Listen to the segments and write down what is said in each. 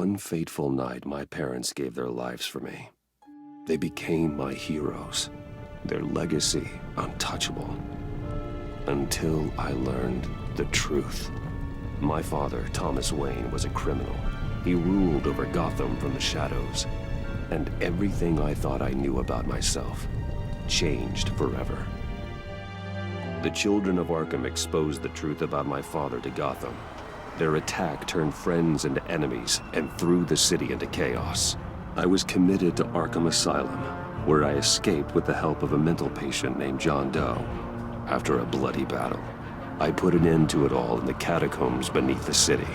one fateful night, my parents gave their lives for me. They became my heroes, their legacy untouchable. Until I learned the truth. My father, Thomas Wayne, was a criminal. He ruled over Gotham from the shadows. And everything I thought I knew about myself changed forever. The children of Arkham exposed the truth about my father to Gotham. Their attack turned friends into enemies and threw the city into chaos. I was committed to Arkham Asylum, where I escaped with the help of a mental patient named John Doe. After a bloody battle, I put an end to it all in the catacombs beneath the city.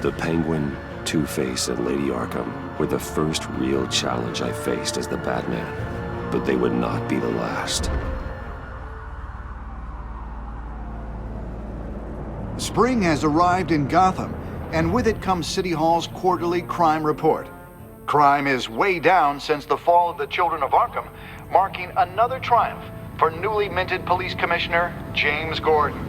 The Penguin, Two-Face, and Lady Arkham were the first real challenge I faced as the Batman, but they would not be the last. Spring has arrived in Gotham, and with it comes City Hall's quarterly crime report. Crime is way down since the fall of the Children of Arkham, marking another triumph for newly minted Police Commissioner James Gordon.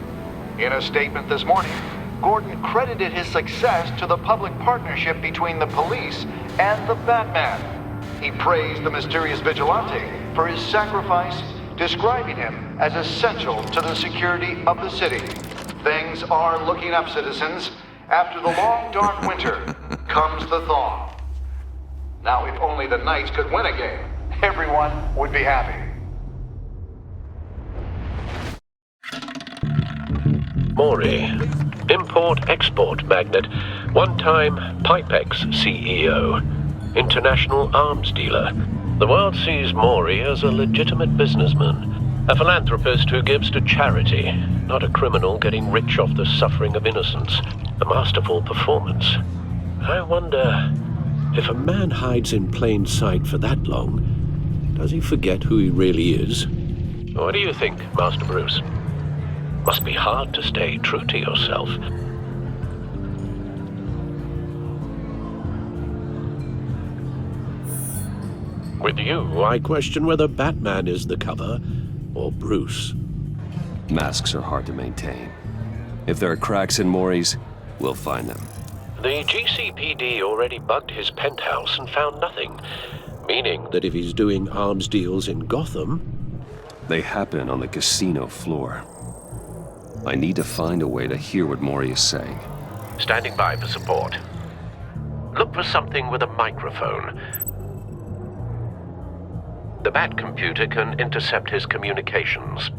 In a statement this morning, Gordon credited his success to the public partnership between the police and the Batman. He praised the mysterious vigilante for his sacrifice, describing him as essential to the security of the city. Things are looking up, citizens. After the long, dark winter comes the thaw. Now, if only the Knights could win a game, everyone would be happy. Maury, import-export magnate, one-time Pipex CEO, international arms dealer. The world sees Maury as a legitimate businessman, a philanthropist who gives to charity, not a criminal getting rich off the suffering of innocence. A masterful performance. I wonder, if a man hides in plain sight for that long, does he forget who he really is? What do you think, Master Bruce? Must be hard to stay true to yourself. With you, I question whether Batman is the cover, or Bruce. Masks are hard to maintain. If there are cracks in Maury's, we'll find them. The GCPD already bugged his penthouse and found nothing, meaning that if he's doing arms deals in Gotham... They happen on the casino floor. I need to find a way to hear what Maury is saying. Standing by for support. Look for something with a microphone. The Bat computer can intercept his communications.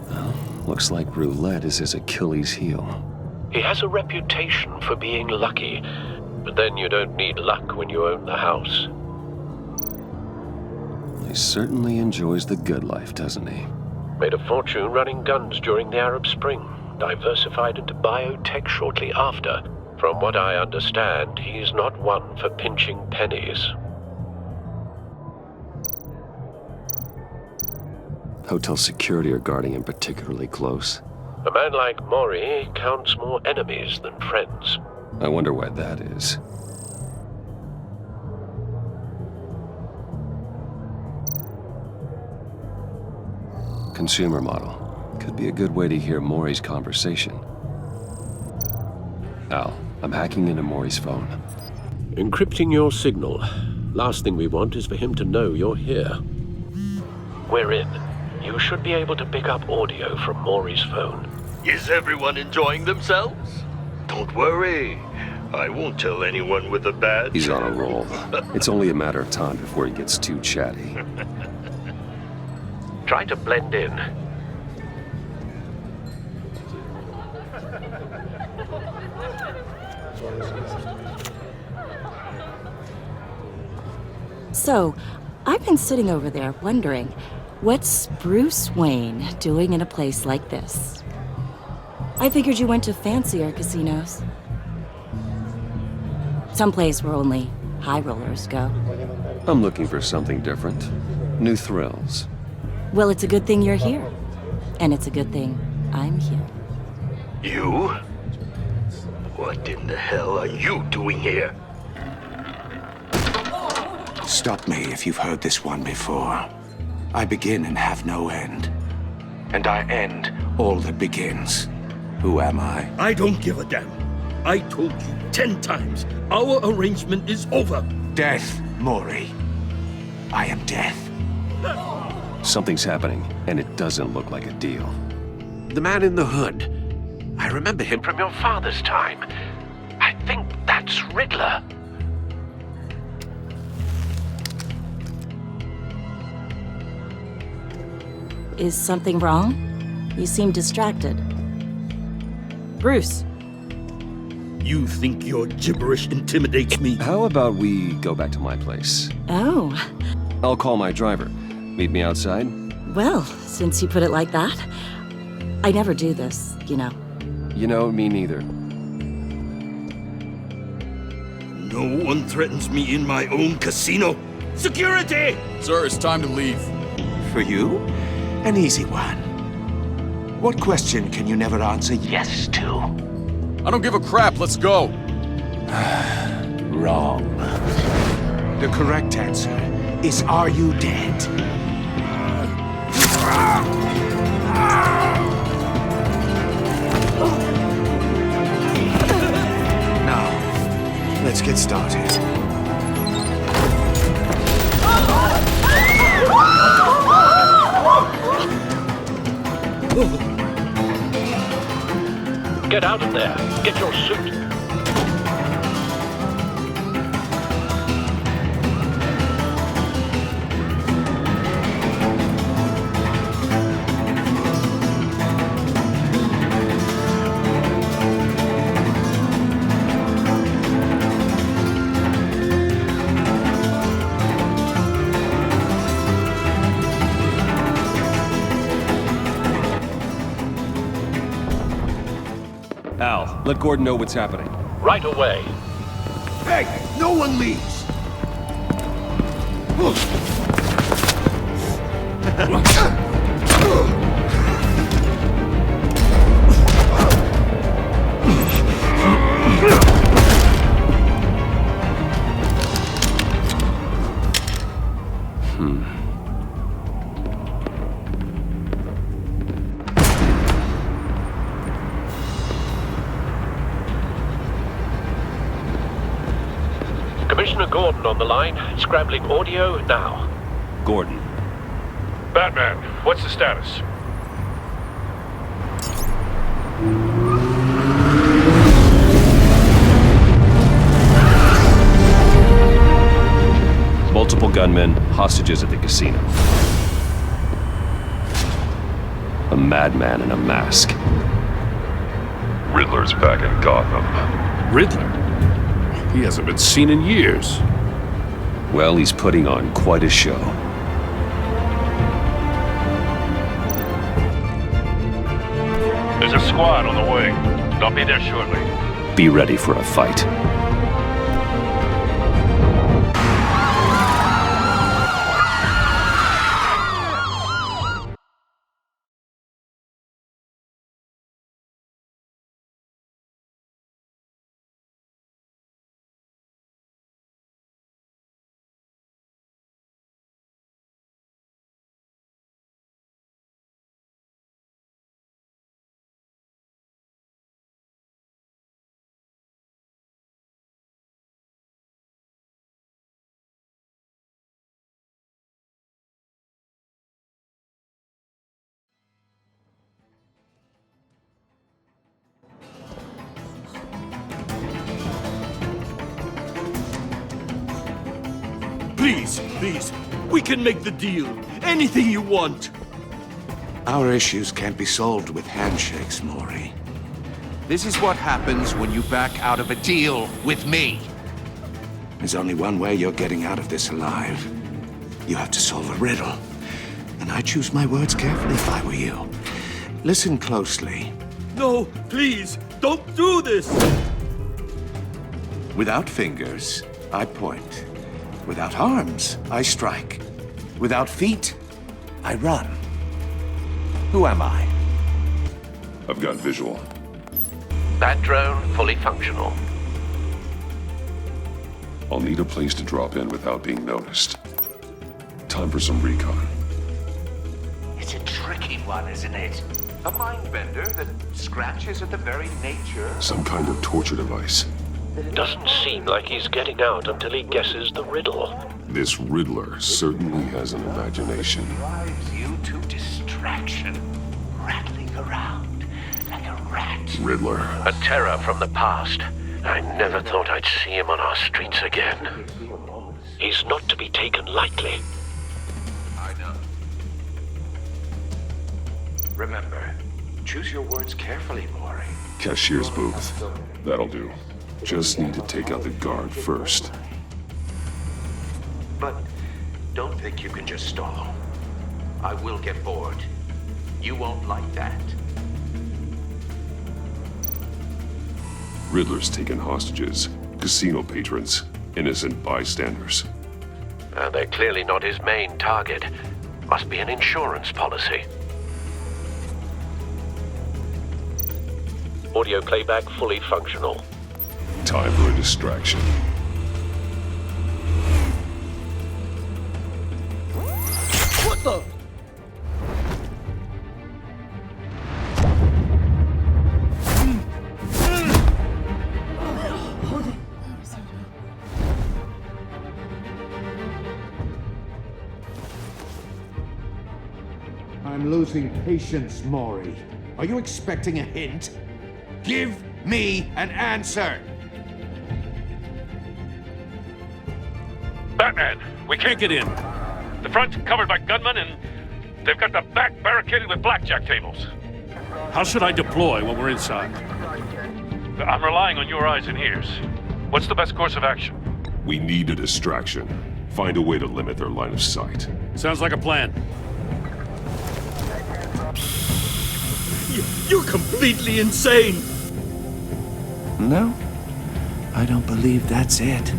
Well, looks like roulette is his Achilles heel. He has a reputation for being lucky, but then you don't need luck when you own the house. He certainly enjoys the good life, doesn't he? Made a fortune running guns during the Arab Spring, diversified into biotech shortly after. From what I understand, he's not one for pinching pennies. Hotel security are guarding him particularly close. A man like Maury counts more enemies than friends. I wonder why that is. Consumer model. Could be a good way to hear Maury's conversation. Al, I'm hacking into Maury's phone. Encrypting your signal. Last thing we want is for him to know you're here. We're in. You should be able to pick up audio from Maury's phone. Is everyone enjoying themselves? Don't worry. I won't tell anyone with a badge. He's on a roll. It's only a matter of time before he gets too chatty. Try to blend in. So, I've been sitting over there wondering, what's Bruce Wayne doing in a place like this? I figured you went to fancier casinos. Someplace where only high rollers go. I'm looking for something different. New thrills. Well, it's a good thing you're here. And it's a good thing I'm here. You? What in the hell are you doing here? Stop me if you've heard this one before. I begin and have no end. And I end all that begins. Who am I? I don't give a damn. I told you 10 times. Our arrangement is over. Death, Maury. I am death. Something's happening, and it doesn't look like a deal. The man in the hood. I remember him from your father's time. I think that's Riddler. Is something wrong? You seem distracted. Bruce. You think your gibberish intimidates me? How about we go back to my place? Oh, I'll call my driver. Meet me outside? well, since you put it like that. I never do this, you know. You know, me neither. No one threatens me in my own casino. Security! Sir, it's time to leave. For you, an easy one. What question can you never answer yes to? I don't give a crap, let's go. Wrong. The correct answer is, are you dead? Now, let's get started. Get out of there. Get your suit. Al, let Gordon know what's happening. Right away. Hey, no one leaves. Commissioner Gordon on the line. Scrambling audio now. Gordon. Batman, what's the status? Multiple gunmen, hostages at the casino. A madman in a mask. Riddler's back in Gotham. Riddler? He hasn't been seen in years. Well, he's putting on quite a show. There's a squad on the way. They'll be there shortly. Be ready for a fight. Please, please, we can make the deal. Anything you want. Our issues can't be solved with handshakes, Maury. This is what happens when you back out of a deal with me. There's only one way you're getting out of this alive. You have to solve a riddle. And I choose my words carefully if I were you. Listen closely. No, please, don't do this. Without fingers, I point. Without arms, I strike. Without feet, I run. Who am I? I've got visual. That drone fully functional. I'll need a place to drop in without being noticed. Time for some recon. It's a tricky one, isn't it? A mind bender that scratches at the very nature. Some kind of torture device. Doesn't seem like he's getting out until he guesses the riddle. This Riddler certainly has an imagination. Drives you to distraction, rattling around like a rat. Riddler. A terror from the past. I never thought I'd see him on our streets again. He's not to be taken lightly. I know. Remember, choose your words carefully, Maury. Cashier's booth. That'll do. Just need to take out the guard first. But don't think you can just stall. I will get bored. You won't like that. Riddler's taken hostages. Casino patrons. Innocent bystanders. They're clearly not his main target. Must be an insurance policy. Audio playback fully functional. Time for a distraction. What the? I'm losing patience, Maury. Are you expecting a hint? Give me an answer! Batman, we can't get in. The front's covered by gunmen, and they've got the back barricaded with blackjack tables. How should I deploy when we're inside? I'm relying on your eyes and ears. What's the best course of action? We need a distraction. Find a way to limit their line of sight. Sounds like a plan. You're completely insane! No, I don't believe that's it.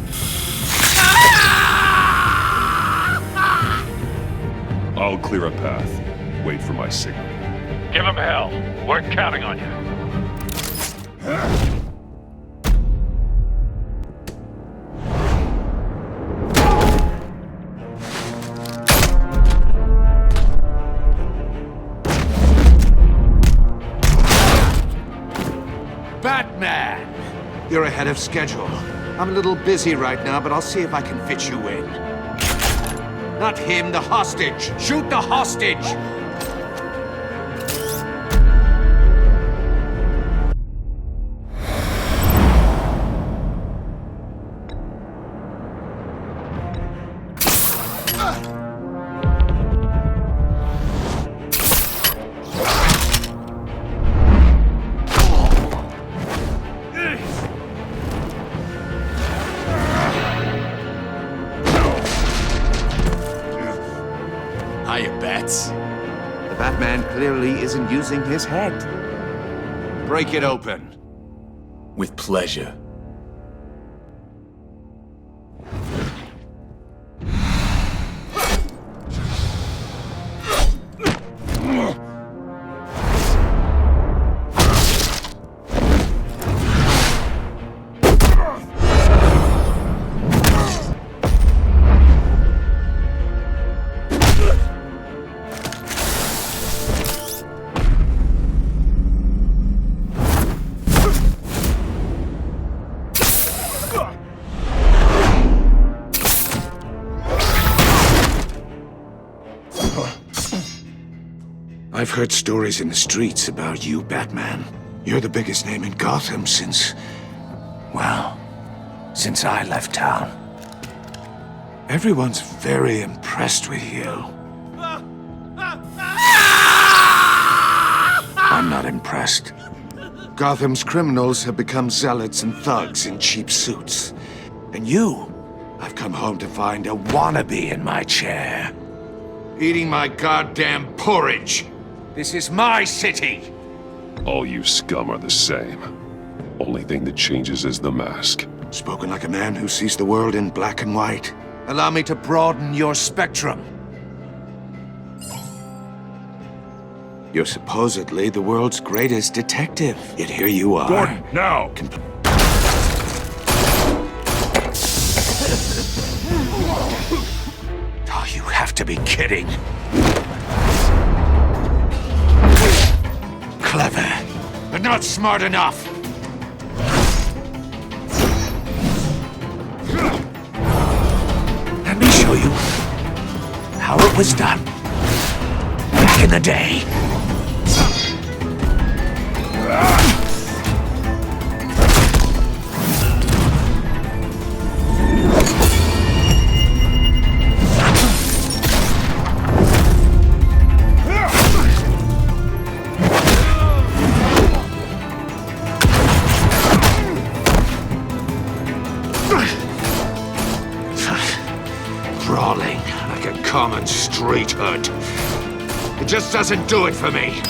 I'll clear a path. Wait for my signal. Give him hell. We're counting on you. Batman! You're ahead of schedule. I'm a little busy right now, but I'll see if I can fit you in. Not him, the hostage! Shoot the hostage! Hiya, Bats. The Batman clearly isn't using his head. Break it open. With pleasure. I've heard stories in the streets about you, Batman. You're the biggest name in Gotham since... well, since I left town. Everyone's very impressed with you. I'm not impressed. Gotham's criminals have become zealots and thugs in cheap suits. And you, I've come home to find a wannabe in my chair. Eating my goddamn porridge. This is my city! All you scum are the same. Only thing that changes is the mask. Spoken like a man who sees the world in black and white. Allow me to broaden your spectrum. You're supposedly the world's greatest detective. Yet here you are. Gordon, now! Oh, you have to be kidding. Clever, but not smart enough. Let me show you how it was done back in the day. Crawling like a common street hood. It just doesn't do it for me.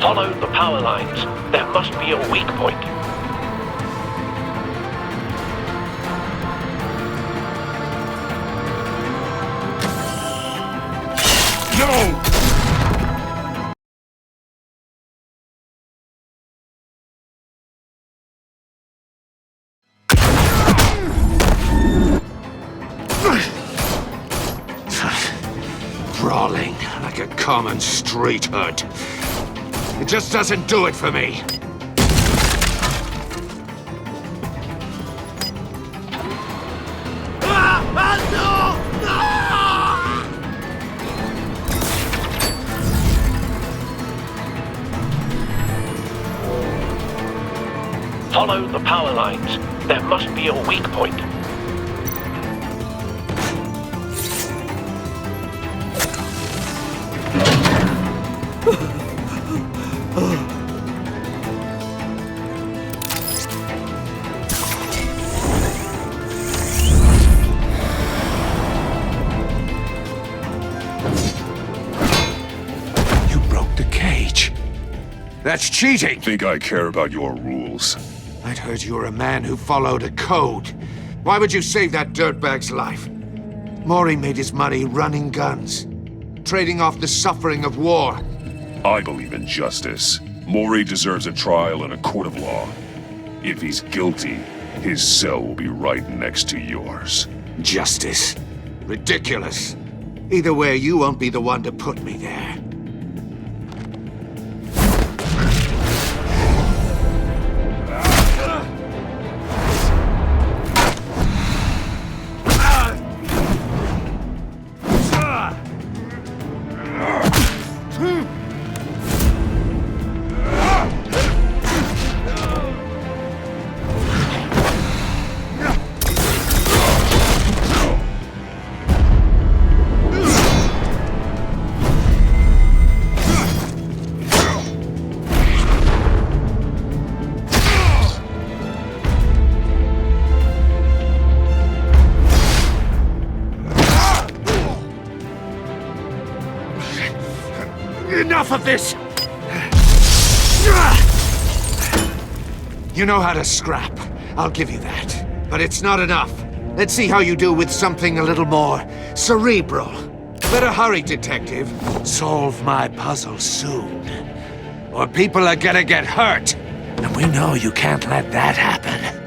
Follow the power lines. There must be a weak point. No! Crawling like a common street hood. It just doesn't do it for me. Follow the power lines. There must be a weak point. You broke the cage. That's cheating. Think I care about your rules? I'd heard you were a man who followed a code. Why would you save that dirtbag's life? Maury made his money running guns, trading off the suffering of war. I believe in justice. Maury deserves a trial in a court of law. If he's guilty, his cell will be right next to yours. Justice. Ridiculous. Either way, you won't be the one to put me there. Enough of this! You know how to scrap. I'll give you that. But it's not enough. Let's see how you do with something a little more cerebral. Better hurry, detective. Solve my puzzle soon. Or people are gonna get hurt. And we know you can't let that happen.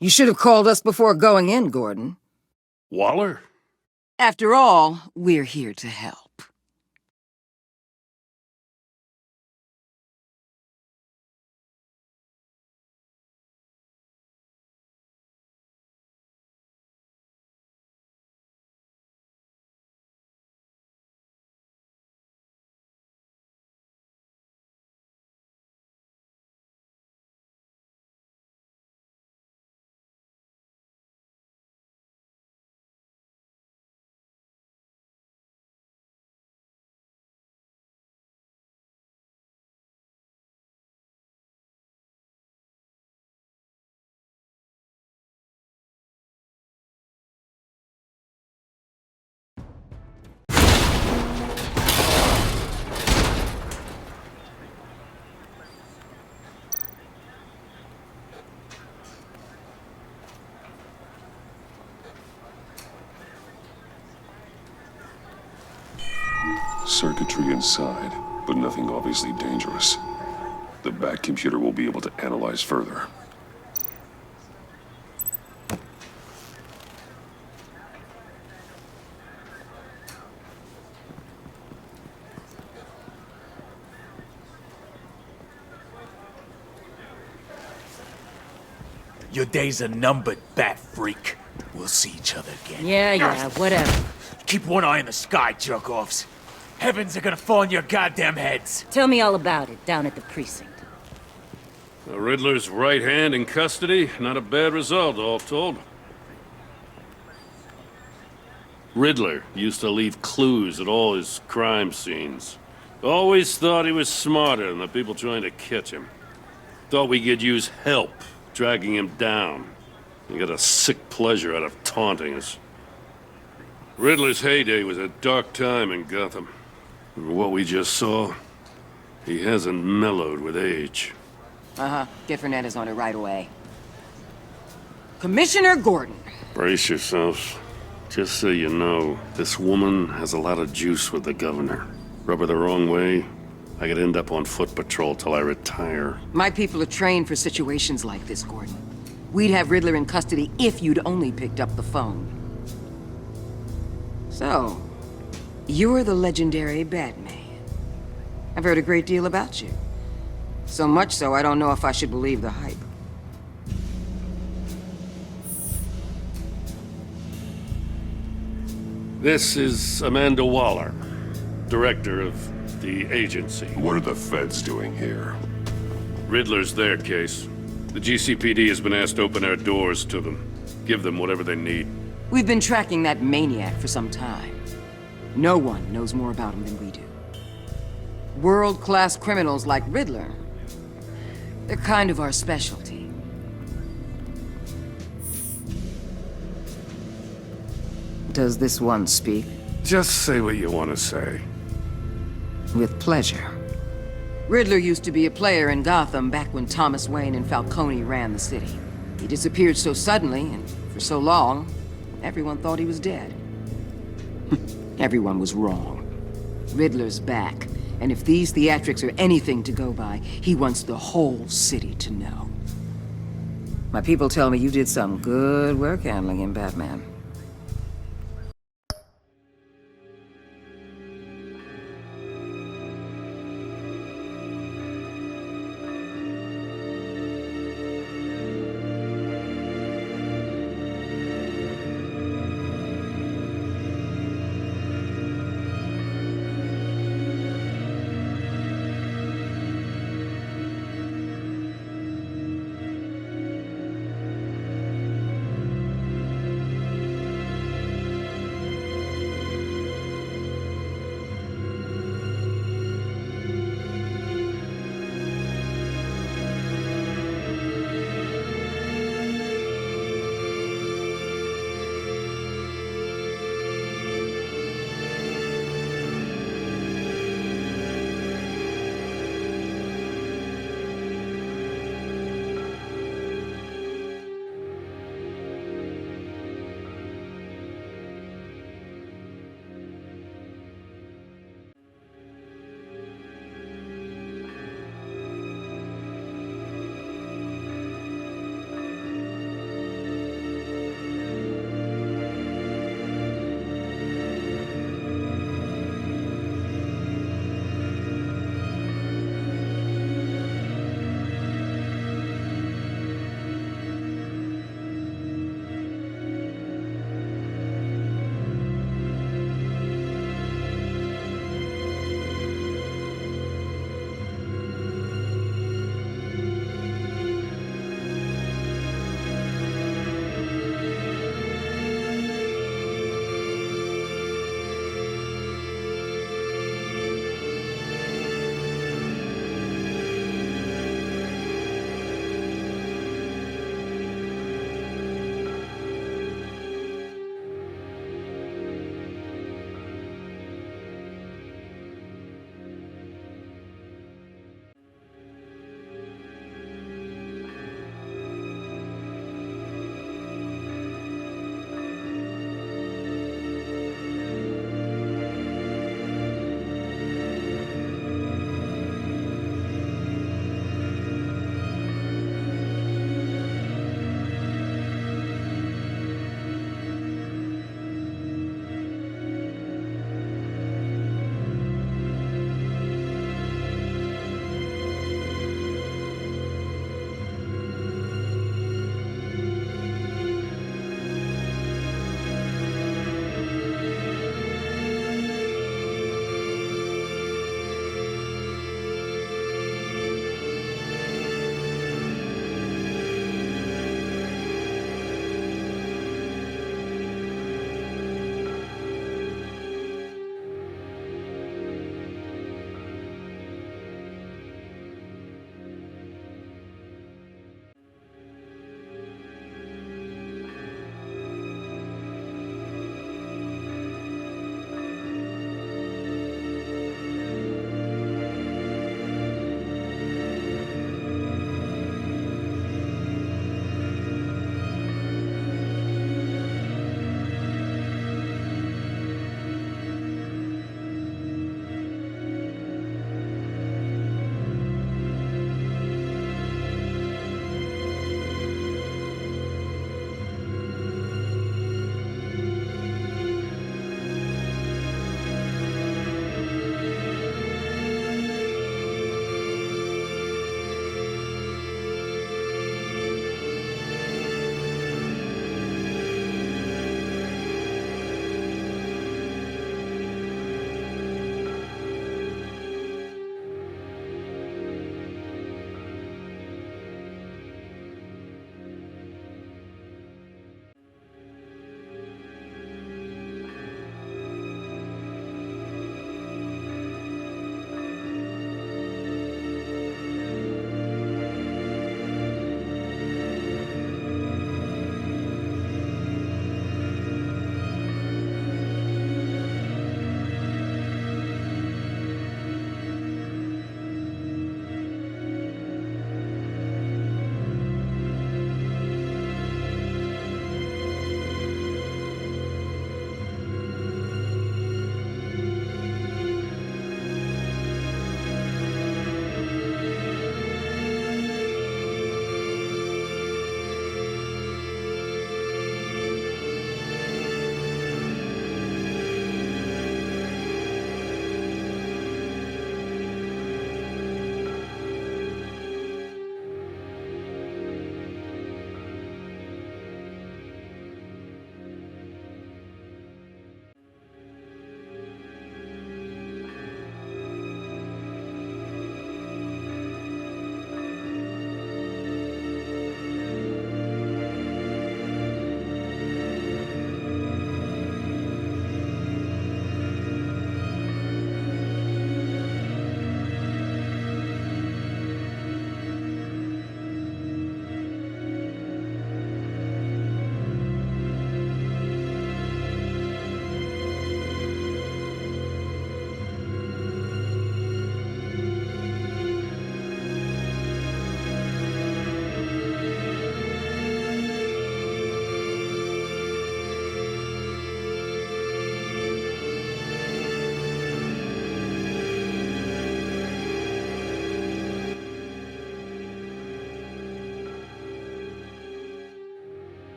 You should have called us before going in, Gordon. Waller? After all, we're here to help. Circuitry inside, but nothing obviously dangerous. The back computer will be able to analyze further. Your days are numbered, bat freak. We'll see each other again. Yeah, whatever. Keep one eye in the sky, jerk-offs. Heavens are gonna fall on your goddamn heads. Tell me all about it down at the precinct. The Riddler's right hand in custody. Not a bad result, all told. Riddler used to leave clues at all his crime scenes. Always thought he was smarter than the people trying to catch him. Thought we could use help dragging him down. He got a sick pleasure out of taunting us. Riddler's heyday was a dark time in Gotham. And what we just saw, he hasn't mellowed with age. Uh-huh. Get Fernandez on it right away. Commissioner Gordon. Brace yourselves. Just so you know, this woman has a lot of juice with the governor. Rub her the wrong way, I could end up on foot patrol till I retire. My people are trained for situations like this, Gordon. We'd have Riddler in custody if you'd only picked up the phone. So, you're the legendary Batman. I've heard a great deal about you. So much so, I don't know if I should believe the hype. This is Amanda Waller, director of the agency. What are the feds doing here? Riddler's their case. The GCPD has been asked to open our doors to them. Give them whatever they need. We've been tracking that maniac for some time. No one knows more about him than we do. World-class criminals like Riddler, they're kind of our specialty. Does this one speak? Just say what you want to say. With pleasure. Riddler used to be a player in Gotham back when Thomas Wayne and Falcone ran the city. He disappeared so suddenly and for so long, everyone thought he was dead. Everyone was wrong. Riddler's back, and if these theatrics are anything to go by, he wants the whole city to know. My people tell me you did some good work handling him, Batman.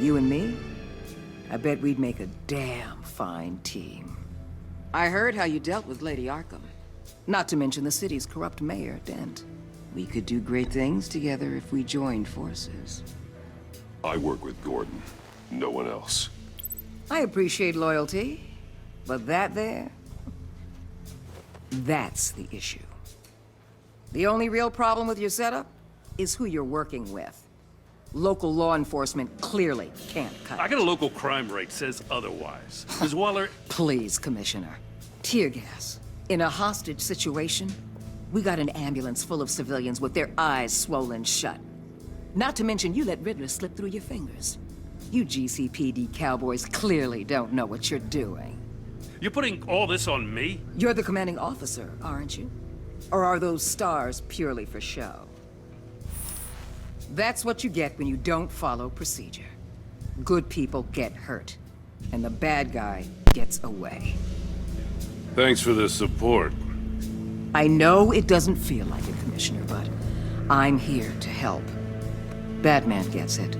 You and me? I bet we'd make a damn fine team. I heard how you dealt with Lady Arkham. Not to mention the city's corrupt mayor, Dent. We could do great things together if we joined forces. I work with Gordon. No one else. I appreciate loyalty, but that there... that's the issue. The only real problem with your setup is who you're working with. Local law enforcement clearly can't cut I it. got a local crime rate says otherwise. Ms. Waller, Please, Commissioner. Tear gas. In a hostage situation, we got an ambulance full of civilians with their eyes swollen shut. Not to mention you let Riddler slip through your fingers. You GCPD cowboys clearly don't know what you're doing. you're putting all this on me? You're the commanding officer, aren't you? Or are those stars purely for show? That's what you get when you don't follow procedure. Good people get hurt, and the bad guy gets away. Thanks for the support. I know it doesn't feel like it, Commissioner, but I'm here to help. Batman gets it.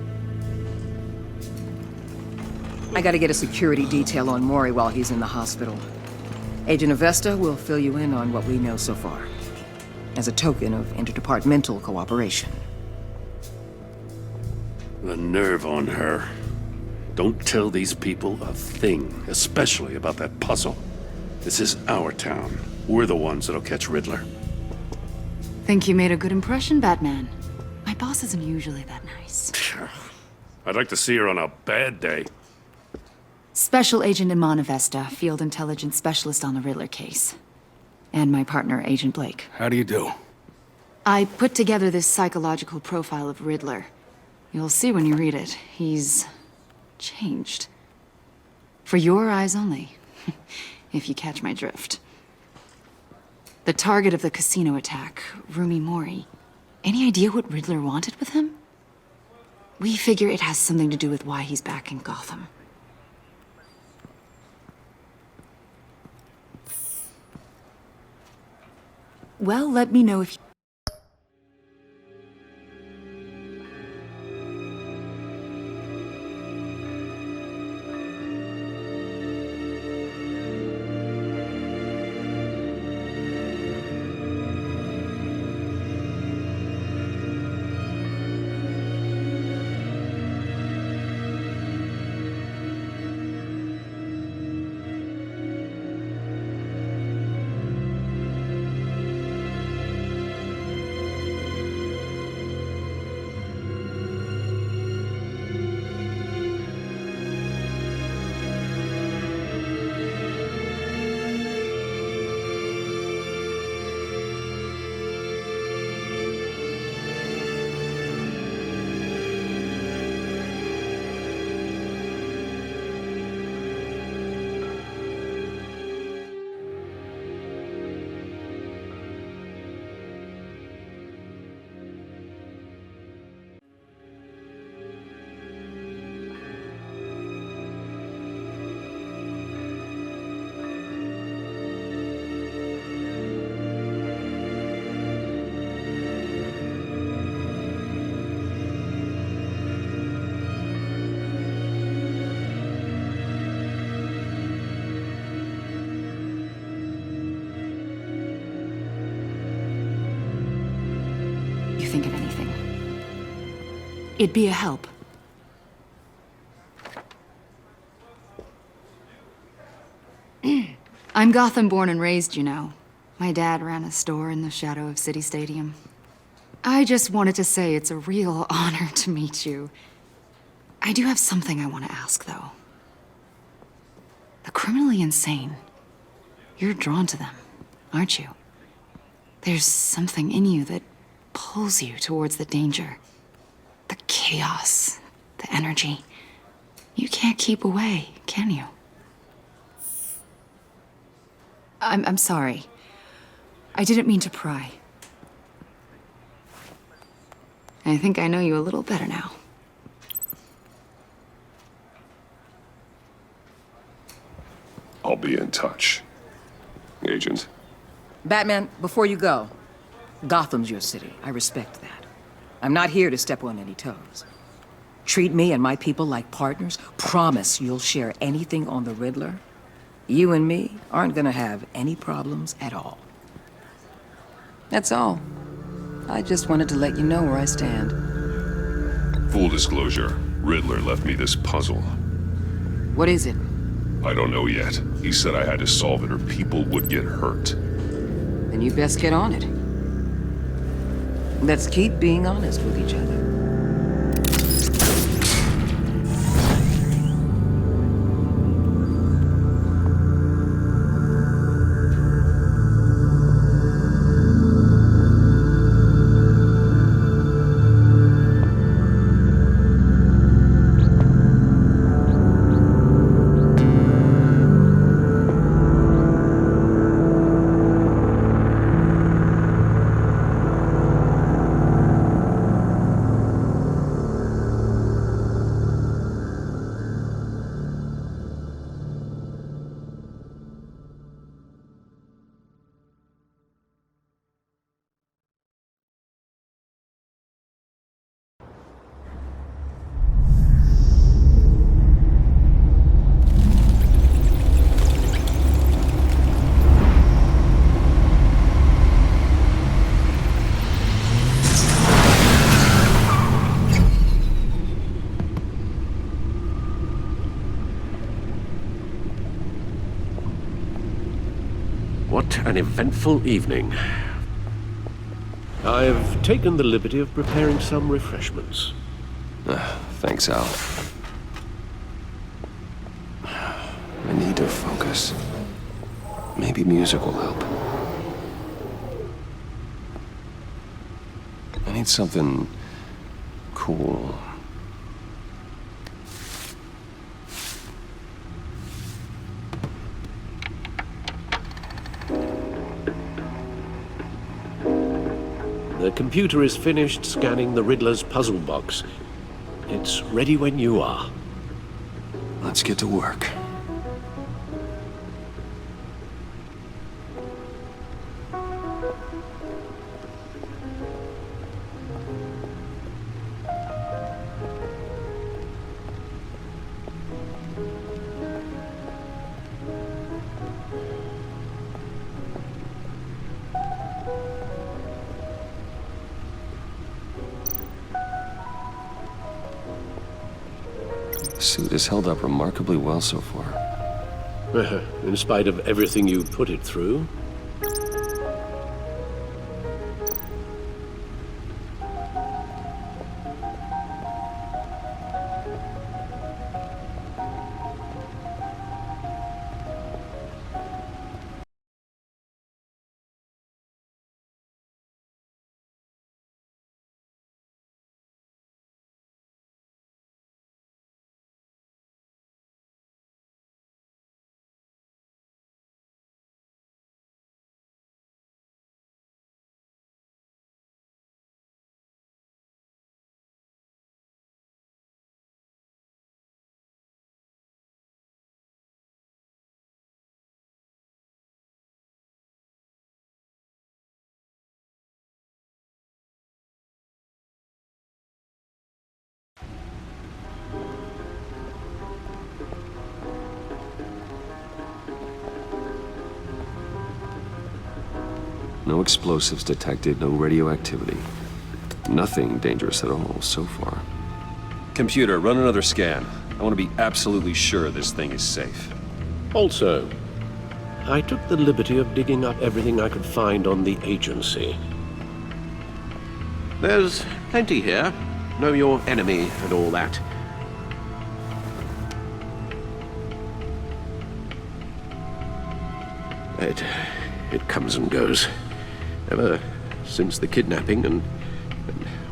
I gotta get a security detail on Maury while he's in the hospital. Agent Avesta will fill you in on what we know so far, as a token of interdepartmental cooperation. The nerve on her. Don't tell these people a thing, especially about that puzzle. This is our town. We're the ones that'll catch Riddler. Think you made a good impression, Batman? My boss isn't usually that nice. I'd like to see her on a bad day. Special Agent Iman Avesta, Field Intelligence Specialist on the Riddler case. And my partner, Agent Blake. How do you do? I put together this psychological profile of Riddler. You'll see when you read it. He's changed. For your eyes only, if you catch my drift. The target of the casino attack, Rumi Mori. Any idea what Riddler wanted with him? We figure it has something to do with why he's back in Gotham. Well, let me know if you... think of anything. It'd be a help. I'm Gotham born and raised, you know. My dad ran a store in the shadow of City Stadium. I just wanted to say it's a real honor to meet you. I do have something I want to ask, though. The criminally insane. You're drawn to them, aren't you? There's something in you that pulls you towards the danger. The chaos, the energy. You can't keep away, can you? I'm sorry. I didn't mean to pry. I think I know you a little better now. I'll be in touch. Agent. Batman, before you go, Gotham's your city. I respect that. I'm not here to step on any toes. Treat me and my people like partners. Promise you'll share anything on the Riddler. You and me aren't gonna have any problems at all. That's all. I just wanted to let you know where I stand. Full disclosure, Riddler left me this puzzle. What is it? I don't know yet. He said I had to solve it or people would get hurt. Then you best get on it. Let's keep being honest with each other. What an eventful evening. I've taken the liberty of preparing some refreshments. Thanks, Al. I need to focus. Maybe music will help. I need something cool. The computer is finished scanning the Riddler's puzzle box. It's ready when you are. Let's get to work. The suit has held up remarkably well so far. In spite of everything you put it through. No explosives detected, no radioactivity. Nothing dangerous at all so far. Computer, run another scan. I want to be absolutely sure this thing is safe. Also, I took the liberty of digging up everything I could find on the agency. There's plenty here. Know your enemy and all that. It comes and goes. Ever since the kidnapping and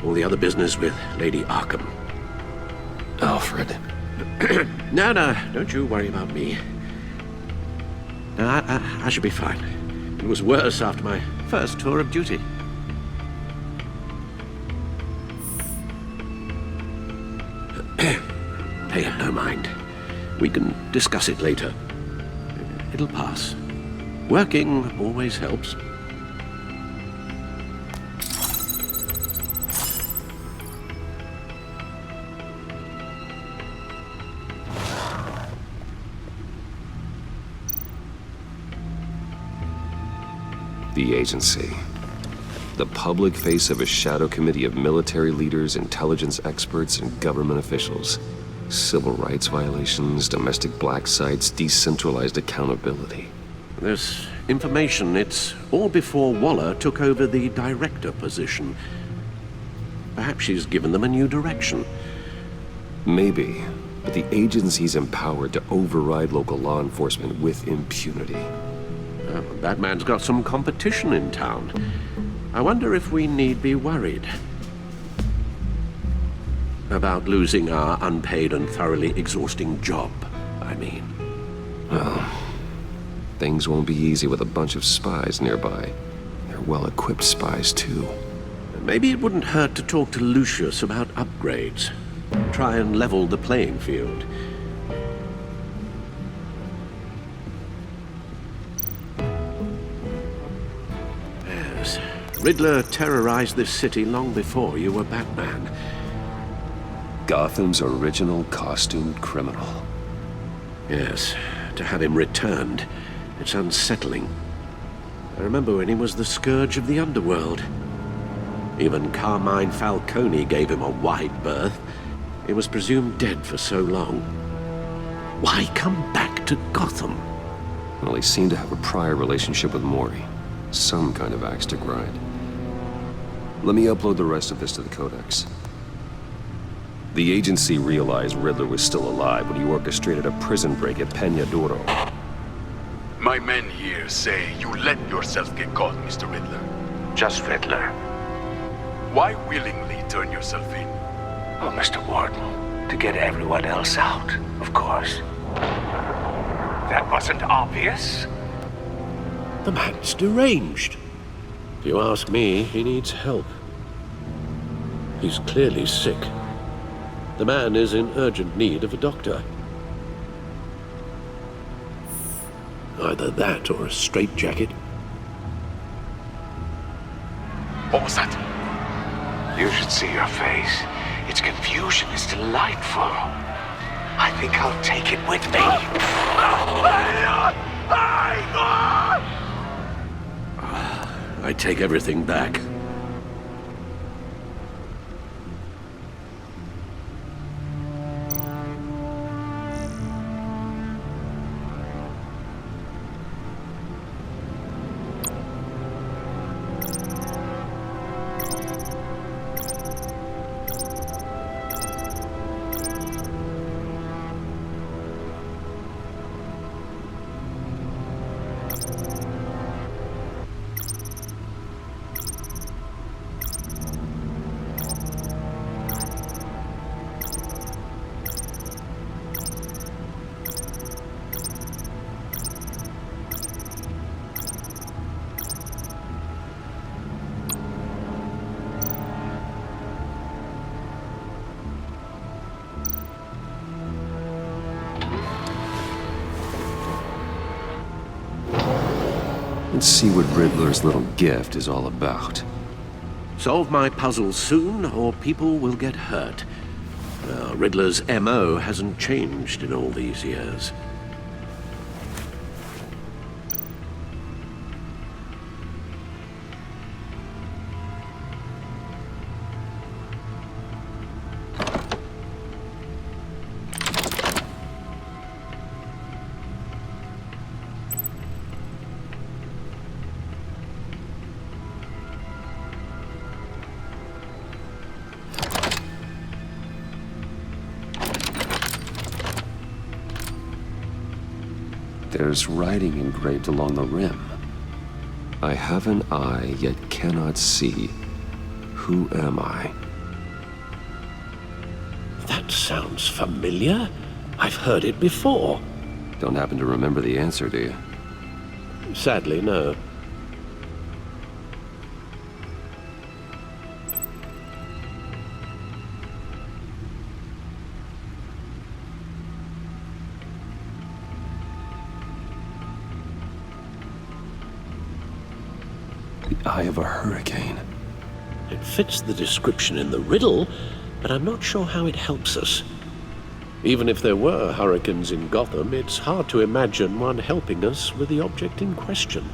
all the other business with Lady Arkham. Alfred. No, don't you worry about me. No, I should be fine. It was worse after my first tour of duty. Pay no mind. We can discuss it later. It'll pass. Working always helps. The agency. The public face of a shadow committee of military leaders, intelligence experts, and government officials. Civil rights violations, domestic black sites, decentralized accountability. This information, it's all before Waller took over the director position. Perhaps she's given them a new direction. Maybe, but the agency's empowered to override local law enforcement with impunity. That man's got some competition in town. I wonder if we need be worried about losing our unpaid and thoroughly exhausting job, I mean. Well, things won't be easy with a bunch of spies nearby. They're well-equipped spies, too. Maybe it wouldn't hurt to talk to Lucius about upgrades. Try and level the playing field. Yes, Riddler terrorized this city long before you were Batman. Gotham's original costumed criminal. Yes, to have him returned, it's unsettling. I remember when he was the scourge of the underworld. Even Carmine Falcone gave him a wide berth. He was presumed dead for so long. Why come back to Gotham? Well, he seemed to have a prior relationship with Mori. Some kind of axe to grind. Let me upload the rest of this to the Codex. The agency realized Riddler was still alive when you orchestrated a prison break at Peñadoro. My men here say you let yourself get caught, Mr. Riddler. Just Riddler. Why willingly turn yourself in? Oh, Mr. Warden, to get everyone else out, of course. That wasn't obvious. The man's deranged. If you ask me, he needs help. He's clearly sick. The man is in urgent need of a doctor. Either that or a straitjacket. What was that? You should see your face. Its confusion is delightful. I think I'll take it with me. I take everything back. Let's see what Riddler's little gift is all about. Solve my puzzles soon, or people will get hurt. Riddler's MO hasn't changed in all these years. There's writing engraved along the rim. I have an eye, yet cannot see. Who am I? That sounds familiar. I've heard it before. Don't happen to remember the answer, do you? Sadly, no. The eye of a hurricane. It fits the description in the riddle, but I'm not sure how it helps us. Even if there were hurricanes in Gotham, it's hard to imagine one helping us with the object in question.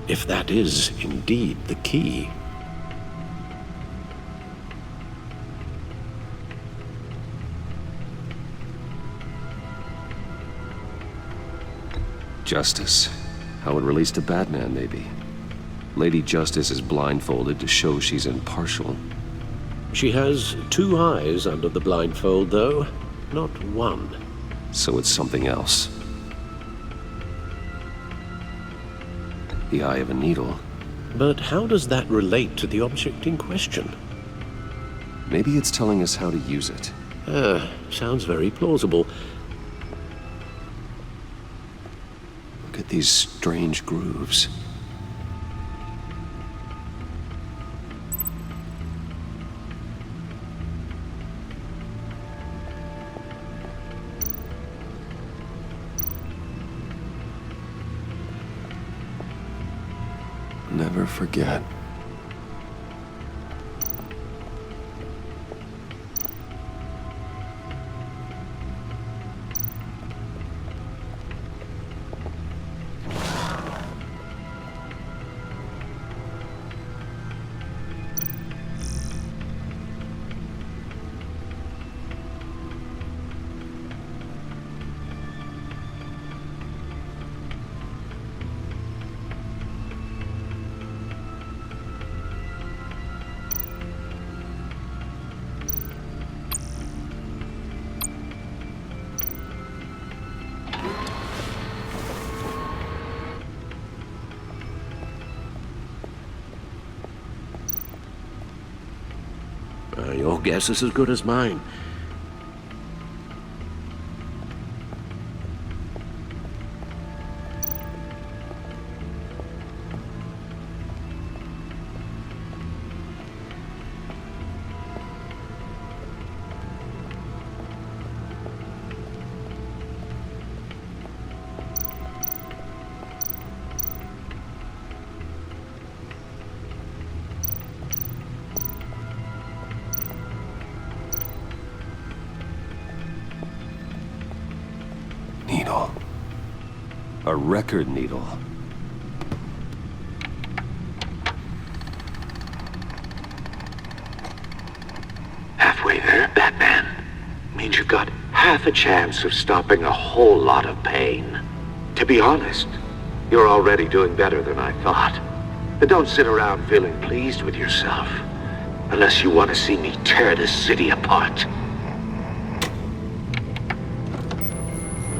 If that is indeed the key. Justice. How it relates to Batman, maybe. Lady Justice is blindfolded to show she's impartial. She has 2 eyes under the blindfold, though, not 1. So it's something else. The eye of a needle. But how does that relate to the object in question? Maybe it's telling us how to use it. Sounds very plausible. Look at these strange grooves. Never forget. Your guess is as good as mine. Needle. A record needle. Halfway there, Batman. Means you've got half a chance of stopping a whole lot of pain. To be honest, you're already doing better than I thought. But don't sit around feeling pleased with yourself. Unless you want to see me tear this city apart.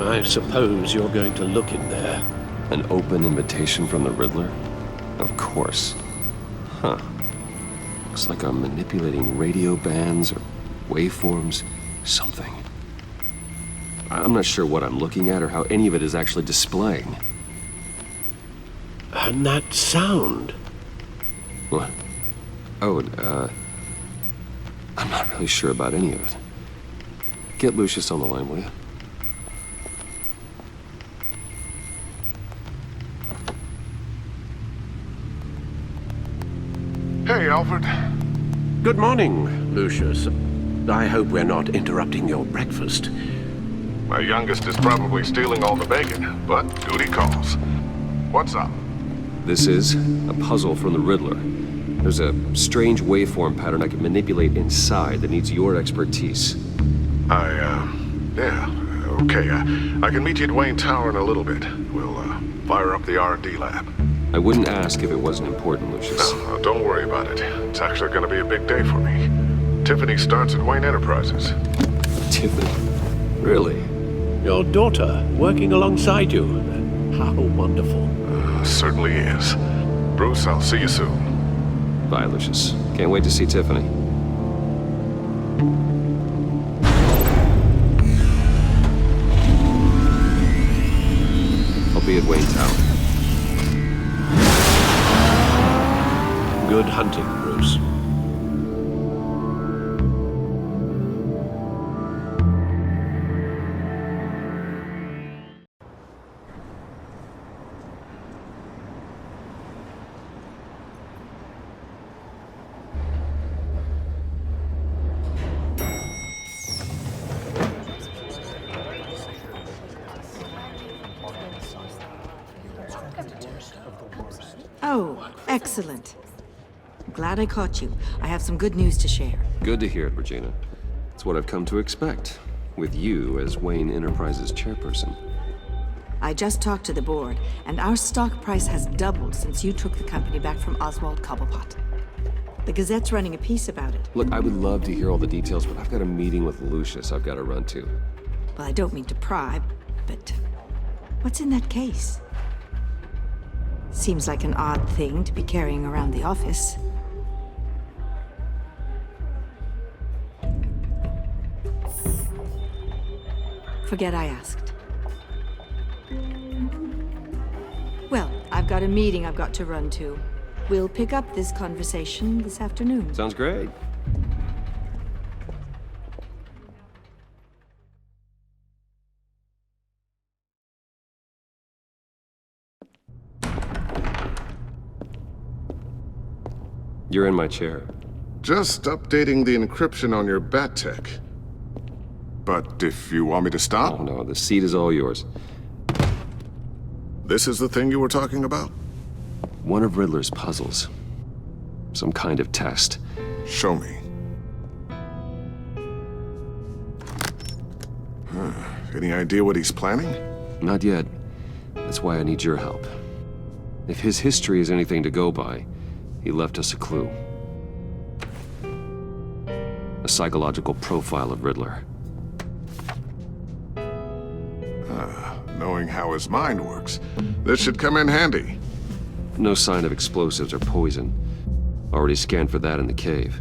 I suppose you're going to look in there. An open invitation from the Riddler? Of course. Huh. Looks like I'm manipulating radio bands or waveforms. Something. I'm not sure what I'm looking at or how any of it is actually displaying. And that sound? What? Oh, I'm not really sure about any of it. Get Lucius on the line, will you? Hey, Alfred. Good morning, Lucius. I hope we're not interrupting your breakfast. My youngest is probably stealing all the bacon, but duty calls. What's up? This is a puzzle from the Riddler. There's a strange waveform pattern I can manipulate inside that needs your expertise. Yeah, okay. I can meet you at Wayne Tower in a little bit. We'll, fire up the R&D lab. I wouldn't ask if it wasn't important, Lucius. No, don't worry about it. It's actually gonna be a big day for me. Tiffany starts at Wayne Enterprises. Tiffany? Really? Your daughter, working alongside you. How wonderful. Certainly is. Bruce, I'll see you soon. Bye, Lucius. Can't wait to see Tiffany. I'll be at Wayne Tower. Good hunting, Bruce. Excellent. I'm glad I caught you. I have some good news to share. Good to hear it, Regina. It's what I've come to expect, with you as Wayne Enterprises chairperson. I just talked to the board, and our stock price has doubled since you took the company back from Oswald Cobblepot. The Gazette's running a piece about it. Look, I would love to hear all the details, but I've got a meeting with Lucius I've got to run to. Well, I don't mean to pry, but what's in that case? Seems like an odd thing to be carrying around the office. Forget I asked. Well, I've got a meeting I've got to run to. We'll pick up this conversation this afternoon. Sounds great. You're in my chair. Just updating the encryption on your bat tech. But if you want me to stop? Oh, no, the seat is all yours. This is the thing you were talking about? One of Riddler's puzzles. Some kind of test. Show me. Any idea what he's planning? Not yet. That's why I need your help. If his history is anything to go by, he left us a clue. A psychological profile of Riddler. Knowing how his mind works, this should come in handy. No sign of explosives or poison. Already scanned for that in the cave.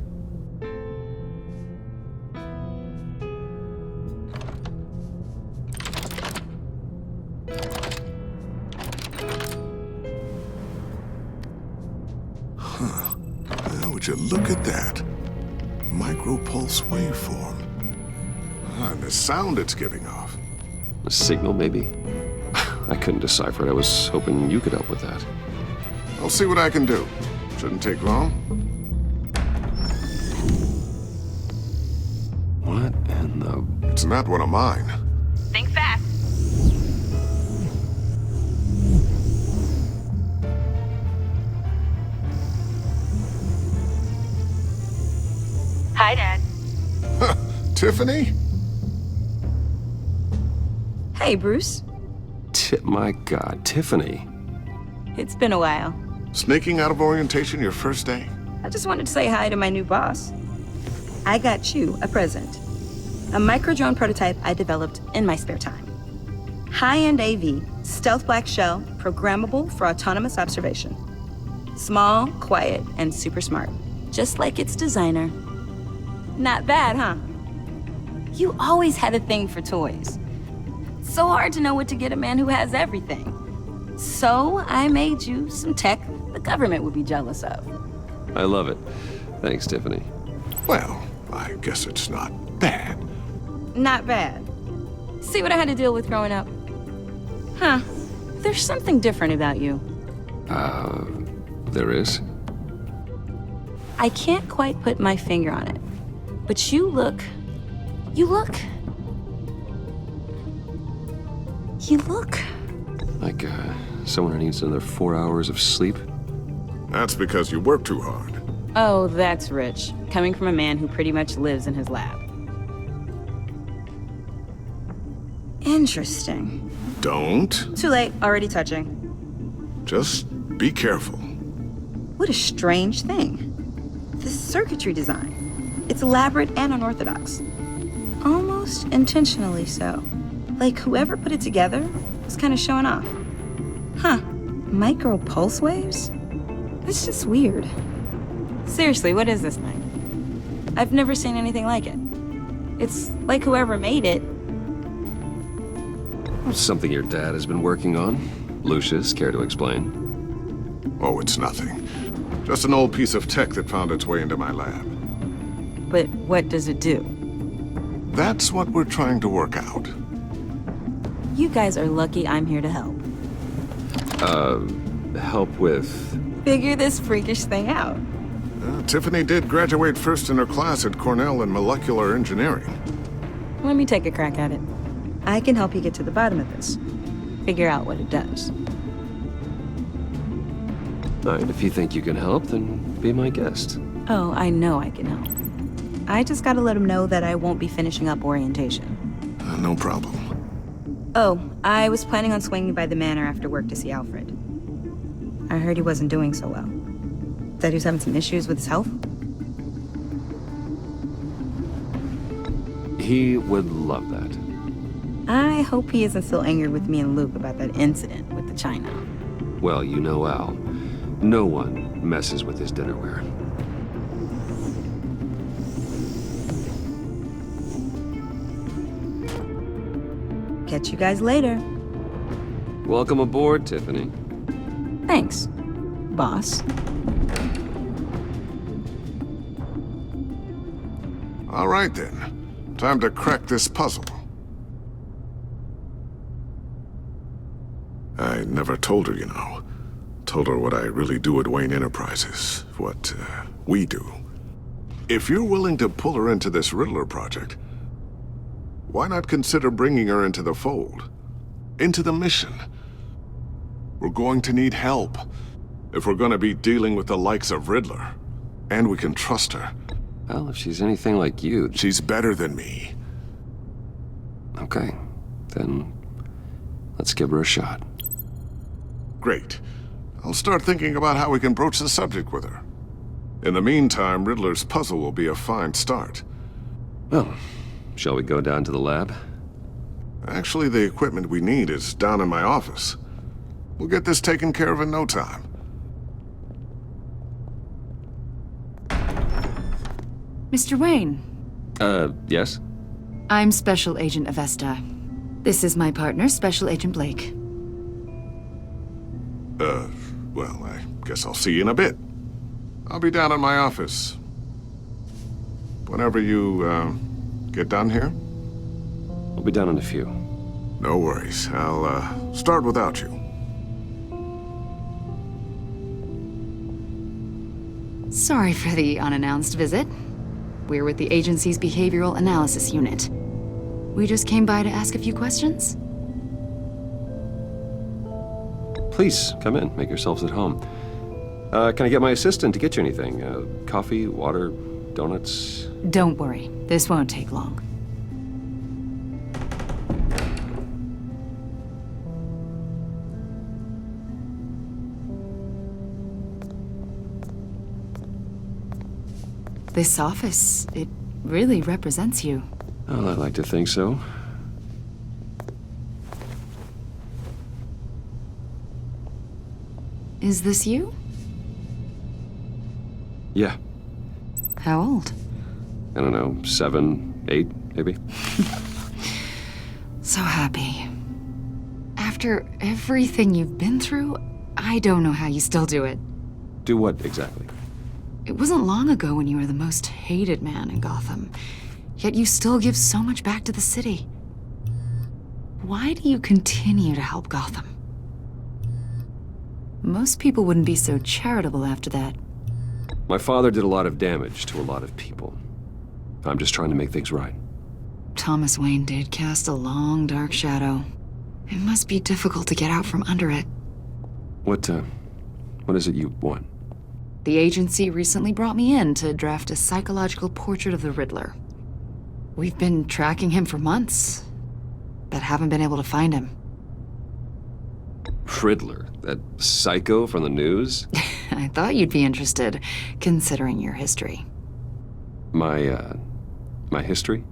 Would you look at that? Micro-pulse waveform. And the sound it's giving off. A signal, maybe? I couldn't decipher it. I was hoping you could help with that. I'll see what I can do. Shouldn't take long. What in the... It's not one of mine. Think fast. Hi, Dad. Tiffany? Hey, Bruce. My God, Tiffany. It's been a while. Sneaking out of orientation your first day? I just wanted to say hi to my new boss. I got you a present. A micro-drone prototype I developed in my spare time. High-end AV, stealth black shell, programmable for autonomous observation. Small, quiet, and super smart. Just like its designer. Not bad, huh? You always had a thing for toys. So hard to know what to get a man who has everything. So I made you some tech the government would be jealous of. I love it. Thanks, Tiffany. Well, I guess it's not bad. Not bad. See what I had to deal with growing up? Huh. There's something different about you. There is? I can't quite put my finger on it. But you look... Like, someone who needs another 4 hours of sleep? That's because you work too hard. Oh, that's rich. Coming from a man who pretty much lives in his lab. Interesting. Don't. Too late. Already touching. Just be careful. What a strange thing. The circuitry design. It's elaborate and unorthodox. Almost intentionally so. Like whoever put it together was kind of showing off. Huh. Micro pulse waves? That's just weird. Seriously, what is this thing? I've never seen anything like it. It's like whoever made it. Something your dad has been working on. Lucius, care to explain? Oh, it's nothing. Just an old piece of tech that found its way into my lab. But what does it do? That's what we're trying to work out. You guys are lucky I'm here to help. Help with... Figure this freakish thing out. Tiffany did graduate first in her class at Cornell in molecular engineering. Let me take a crack at it. I can help you get to the bottom of this. Figure out what it does. All right, if you think you can help, then be my guest. Oh, I know I can help. I just gotta let him know that I won't be finishing up orientation. No problem. Oh, I was planning on swinging by the manor after work to see Alfred. I heard he wasn't doing so well. That he was having some issues with his health? He would love that. I hope he isn't still angry with me and Luke about that incident with the china. Well, you know Al. No one messes with his dinnerware. Catch you guys later. Welcome aboard, Tiffany. Thanks, boss. All right then. Time to crack this puzzle. I never told her, you know. Told her what I really do at Wayne Enterprises. What, we do. If you're willing to pull her into this Riddler project, why not consider bringing her into the fold? Into the mission? We're going to need help if we're going to be dealing with the likes of Riddler. And we can trust her. Well, if she's anything like you... She's better than me. Okay, then let's give her a shot. Great. I'll start thinking about how we can broach the subject with her. In the meantime, Riddler's puzzle will be a fine start. Well, shall we go down to the lab? Actually, the equipment we need is down in my office. We'll get this taken care of in no time. Mr. Wayne. Yes? I'm Special Agent Avesta. This is my partner, Special Agent Blake. Well, I guess I'll see you in a bit. I'll be down in my office. Whenever you, get done here? I'll be down in a few. No worries. I'll, start without you. Sorry for the unannounced visit. We're with the agency's Behavioral Analysis Unit. We just came by to ask a few questions. Please, come in. Make yourselves at home. Can I get my assistant to get you anything? Coffee, water, donuts? Don't worry. This won't take long. This office, it really represents you. Well, I'd like to think so. Is this you? Yeah. How old? I don't know, 7, 8, maybe? So happy. After everything you've been through, I don't know how you still do it. Do what, exactly? It wasn't long ago when you were the most hated man in Gotham, yet you still give so much back to the city. Why do you continue to help Gotham? Most people wouldn't be so charitable after that. My father did a lot of damage to a lot of people. I'm just trying to make things right. Thomas Wayne did cast a long, dark shadow. It must be difficult to get out from under it. What is it you want? The agency recently brought me in to draft a psychological portrait of the Riddler. We've been tracking him for months, but haven't been able to find him. Riddler? That psycho from the news? I thought you'd be interested, considering your history. My history?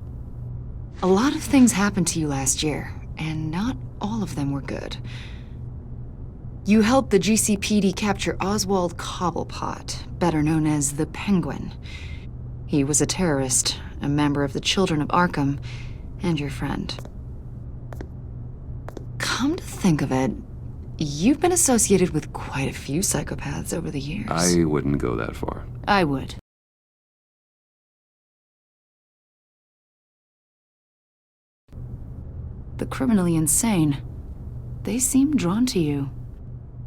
A lot of things happened to you last year, and not all of them were good. You helped the GCPD capture Oswald Cobblepot, better known as the Penguin. He was a terrorist, a member of the Children of Arkham, and your friend. Come to think of it, you've been associated with quite a few psychopaths over the years. I wouldn't go that far. I would. The criminally insane. They seem drawn to you.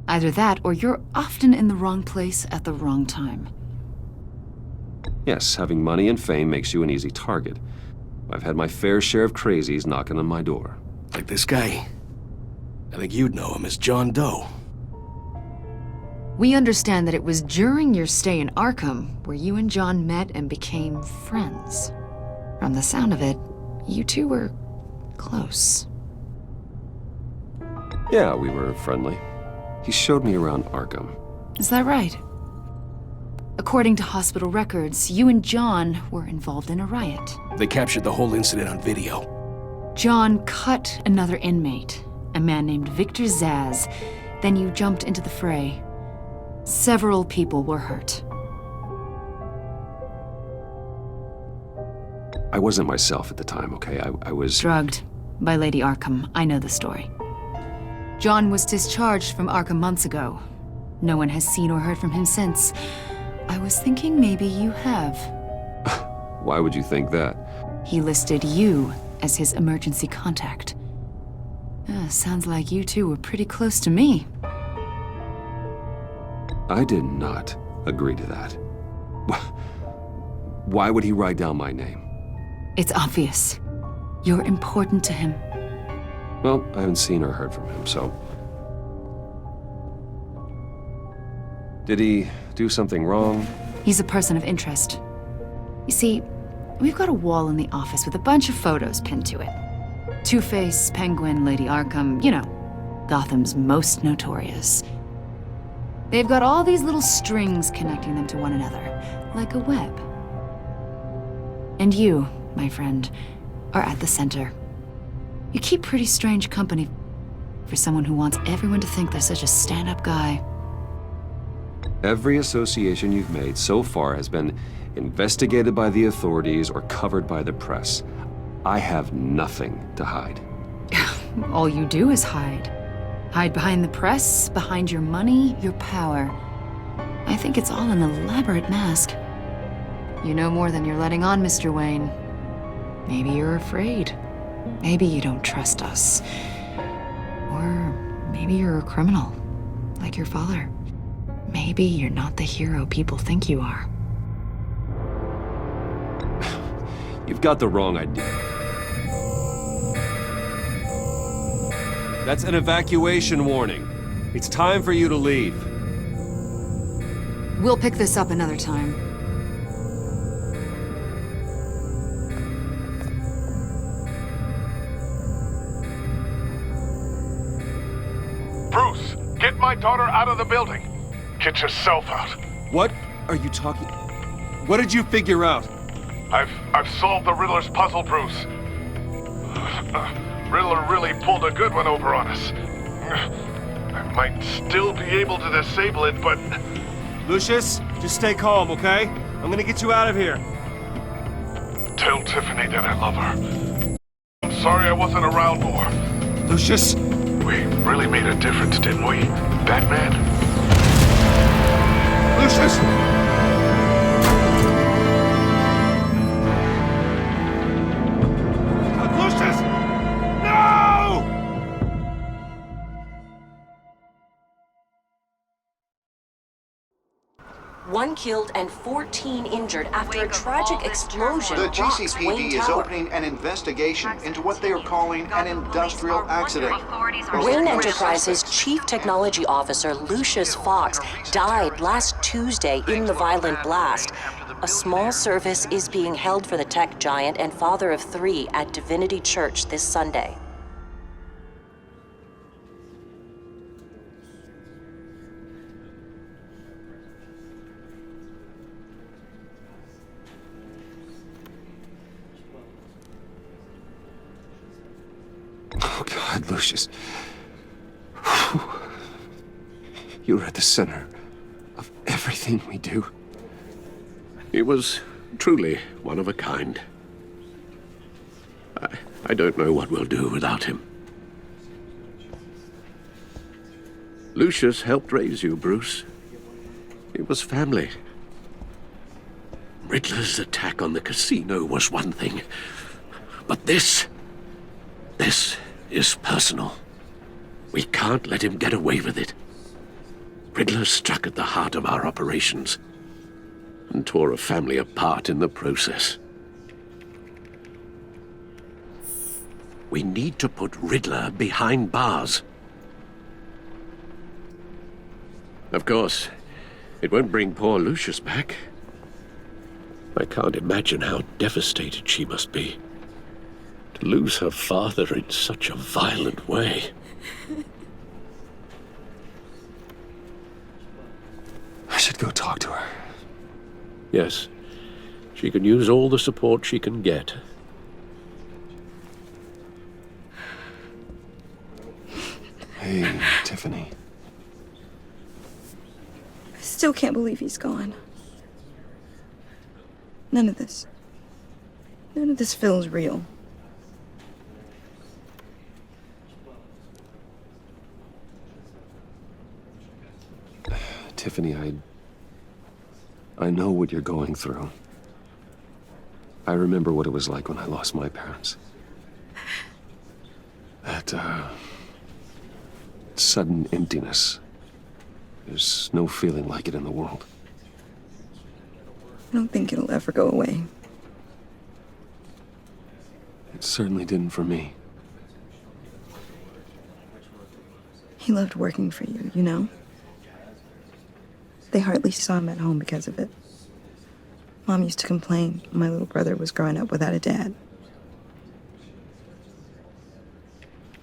Either that, or you're often in the wrong place at the wrong time. Yes, having money and fame makes you an easy target. I've had my fair share of crazies knocking on my door. Like this guy. I think you'd know him as John Doe. We understand that it was during your stay in Arkham where you and John met and became friends. From the sound of it, you two were close. Yeah, we were friendly. He showed me around Arkham. Is that right? According to hospital records, you and John were involved in a riot. They captured the whole incident on video. John cut another inmate, a man named Victor Zaz. Then you jumped into the fray. Several people were hurt. I wasn't myself at the time, okay? I was... Drugged by Lady Arkham. I know the story. John was discharged from Arkham months ago. No one has seen or heard from him since. I was thinking maybe you have. Why would you think that? He listed you as his emergency contact. Sounds like you two were pretty close to me. I did not agree to that. Why would he write down my name? It's obvious. You're important to him. Well, I haven't seen or heard from him, so... Did he do something wrong? He's a person of interest. You see, we've got a wall in the office with a bunch of photos pinned to it. Two-Face, Penguin, Lady Arkham, you know, Gotham's most notorious. They've got all these little strings connecting them to one another, like a web. And you, my friend, are at the center. You keep pretty strange company for someone who wants everyone to think they're such a stand-up guy. Every association you've made so far has been investigated by the authorities or covered by the press. I have nothing to hide. All you do is hide. Hide behind the press, behind your money, your power. I think it's all an elaborate mask. You know more than you're letting on, Mr. Wayne. Maybe you're afraid. Maybe you don't trust us. Or maybe you're a criminal, like your father. Maybe you're not the hero people think you are. You've got the wrong idea. That's an evacuation warning. It's time for you to leave. We'll pick this up another time. Bruce, get my daughter out of the building. Get yourself out. What are you talking... What did you figure out? I've solved the Riddler's puzzle, Bruce. Riddler really pulled a good one over on us. I might still be able to disable it, but... Lucius, just stay calm, okay? I'm gonna get you out of here. Tell Tiffany that I love her. I'm sorry I wasn't around more. Lucius? We really made a difference, didn't we, Batman? Lucius! Lucius! No! One killed and 14 injured after a tragic explosion. The rocks GCPD Wayne is Tower. opening an investigation into what they are calling an industrial accident. Wayne Enterprises' Chief Technology Officer, Lucius Fox, died last Tuesday in the violent blast. A small service is being held for the tech giant and father of 3 at Divinity Church this Sunday. Oh, God, Lucius. You're at the center of everything we do. He was truly one of a kind. I don't know what we'll do without him. Lucius helped raise you, Bruce. It was family. Riddler's attack on the casino was one thing, but this is personal. We can't let him get away with it. Riddler struck at the heart of our operations and tore a family apart in the process. We need to put Riddler behind bars. Of course, it won't bring poor Lucius back. I can't imagine how devastated she must be. To lose her father in such a violent way. I should go talk to her. Yes, she can use all the support she can get. Hey, Tiffany. I still can't believe he's gone. None of this feels real. Tiffany, I know what you're going through. I remember what it was like when I lost my parents. That, sudden emptiness. There's no feeling like it in the world. I don't think it'll ever go away. It certainly didn't for me. He loved working for you, you know? They hardly saw him at home because of it. Mom used to complain my little brother was growing up without a dad.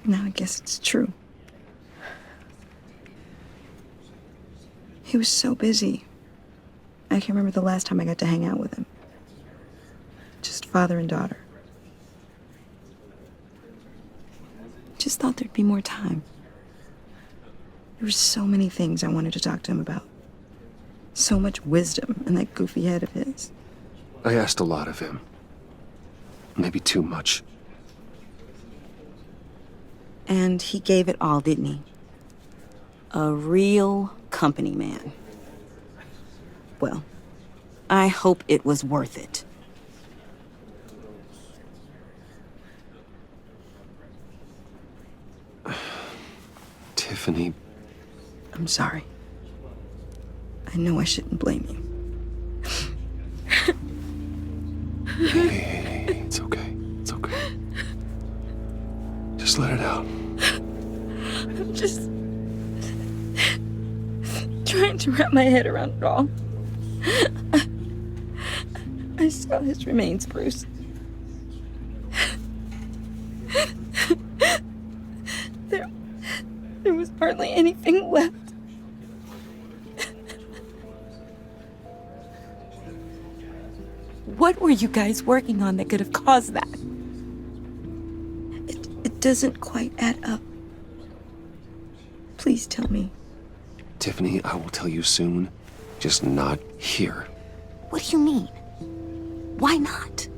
Now I guess it's true. He was so busy. I can't remember the last time I got to hang out with him. Just father and daughter. Just thought there'd be more time. There were so many things I wanted to talk to him about. So much wisdom in that goofy head of his. I asked a lot of him. Maybe too much. And he gave it all, didn't he? A real company man. Well, I hope it was worth it. Tiffany. I'm sorry. I know I shouldn't blame you. Hey, it's okay. It's okay. Just let it out. I'm just trying to wrap my head around it all. I saw his remains, Bruce. There was hardly anything left. What were you guys working on that could have caused that? It doesn't quite add up. Please tell me. Tiffany, I will tell you soon. Just not here. What do you mean? Why not?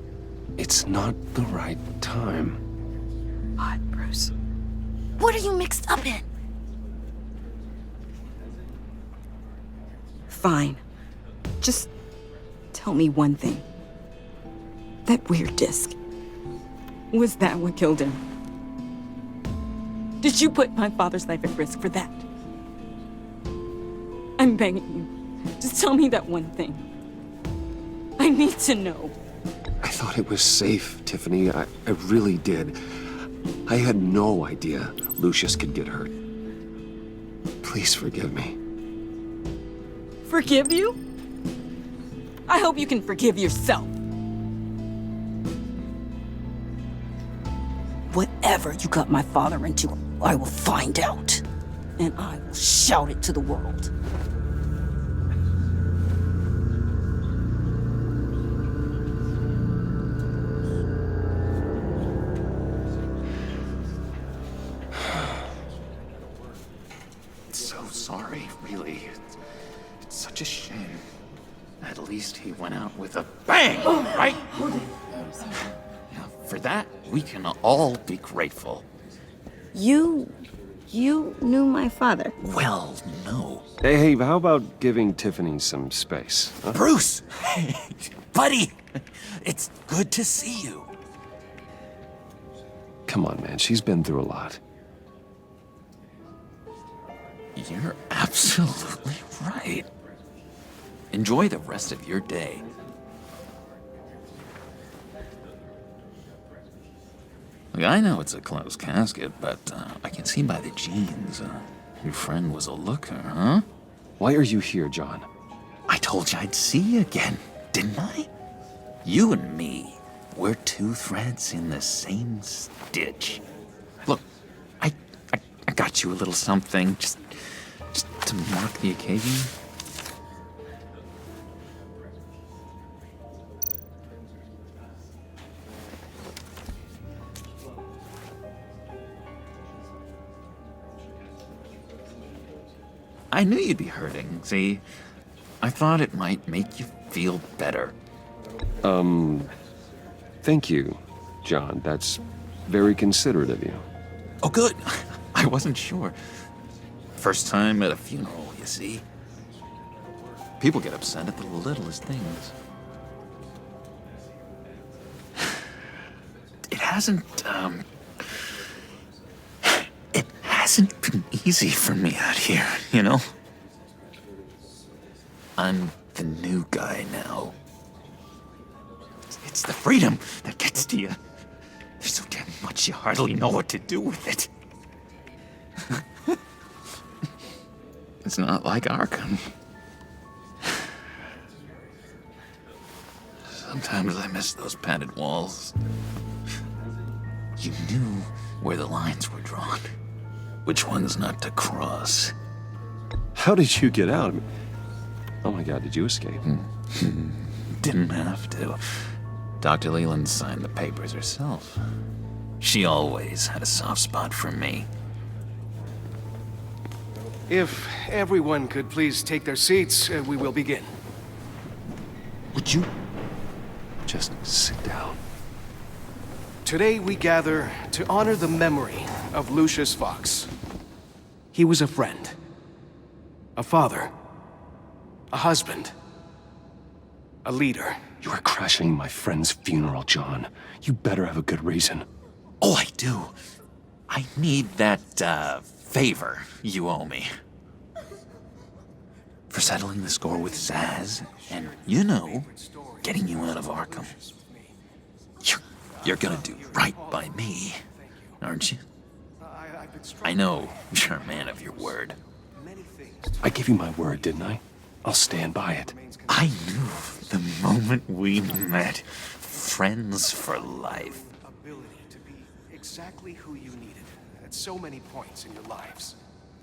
It's not the right time. What, Bruce? What are you mixed up in? Fine. Just tell me one thing. That weird disc. Was that what killed him? Did you put my father's life at risk for that? I'm begging you. Just tell me that one thing. I need to know. I thought it was safe, Tiffany. I really did. I had no idea Lucius could get hurt. Please forgive me. Forgive you? I hope you can forgive yourself. Whatever you got my father into, I will find out. And I will shout it to the world. So sorry, really. It's such a shame. At least he went out with a bang, right? Now, for that, we can all be grateful. You knew my father? Well, no. Hey, how about giving Tiffany some space? Huh? Bruce! Buddy! It's good to see you. Come on, man. She's been through a lot. You're absolutely right. Enjoy the rest of your day. Look, I know it's a closed casket, but I can see by the jeans, your friend was a looker, huh? Why are you here, John? I told you I'd see you again, didn't I? You and me, we're two threads in the same stitch. Look, I got you a little something, just to mark the occasion. I knew you'd be hurting, see? I thought it might make you feel better. Thank you, John. That's very considerate of you. Oh, good. I wasn't sure. First time at a funeral, you see? People get upset at the littlest things. It hasn't been easy for me out here, you know? I'm the new guy now. It's the freedom that gets to you. There's so damn much you hardly know what to do with it. It's not like Arkham. Sometimes I miss those padded walls. You knew where the lines were drawn. Which ones not to cross. How did you get out? Oh my God, did you escape? Didn't have to. Dr. Leland signed the papers herself. She always had a soft spot for me. If everyone could please take their seats, we will begin. Would you just sit down? Today we gather to honor the memory of Lucius Fox. He was a friend, a father, a husband, a leader. You are crashing my friend's funeral, John. You better have a good reason. Oh, I do. I need that, favor you owe me. For settling the score with Zaz, and, you know, getting you out of Arkham. You're gonna do right by me, aren't you? I know you're a man of your word. I gave you my word, didn't I? I'll stand by it. I knew the moment we met. Friends for life. Ability to be exactly who you needed at so many points in your lives.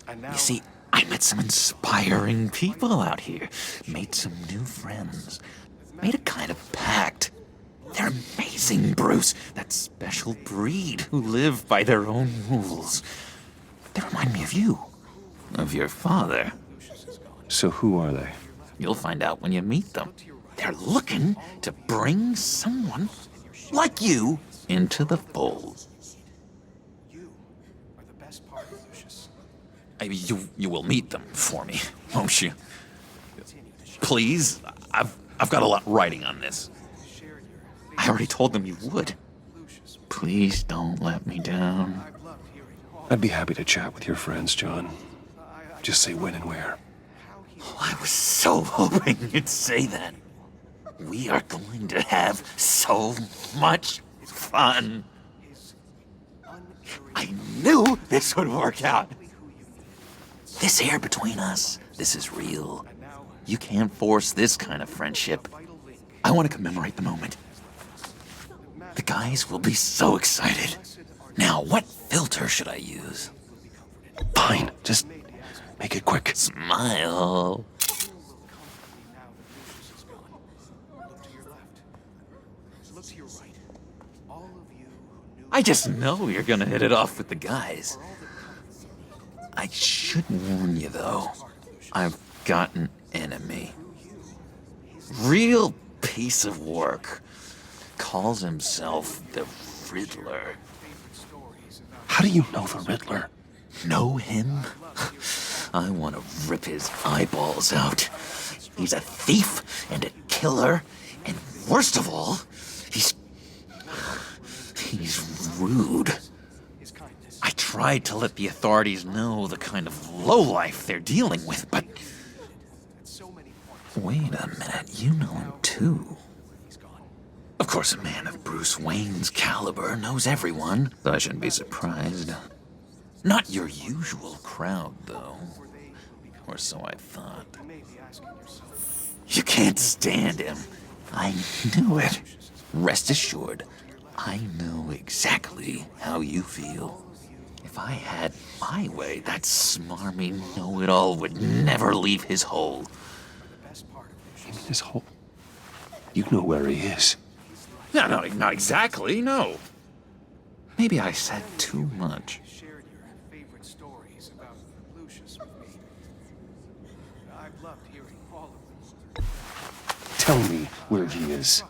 And now... You see, I met some inspiring people out here. Made some new friends. Made a kind of pact. They're amazing, Bruce. That special breed who live by their own rules. They remind me of you. Of your father. So who are they? You'll find out when you meet them. They're looking to bring someone like you into the fold. You are the best part of Lucius. You will meet them for me, won't you? Please? I've got a lot writing on this. I already told them you would. Please don't let me down. I'd be happy to chat with your friends, John. Just say when and where. Oh, I was so hoping you'd say that. We are going to have so much fun. I knew this would work out. This air between us, this is real. You can't force this kind of friendship. I want to commemorate the moment. The guys will be so excited. Now, what filter should I use? Fine, just make it quick. Smile. I just know you're gonna hit it off with the guys. I should warn you, though. I've got an enemy. Real piece of work. Calls himself the Riddler. How do you know the Riddler? Know him? I want to rip his eyeballs out. He's a thief and a killer, and worst of all, he's rude. I tried to let the authorities know the kind of lowlife they're dealing with, but... Wait a minute, you know him too. Of course, a man of Bruce Wayne's caliber knows everyone, so I shouldn't be surprised. Not your usual crowd, though. Or so I thought. You can't stand him. I knew it. Rest assured, I know exactly how you feel. If I had my way, that smarmy know-it-all would never leave his hole. You mean his hole? You know where he is. No, not exactly, no. Maybe I said too much. Tell me where he is.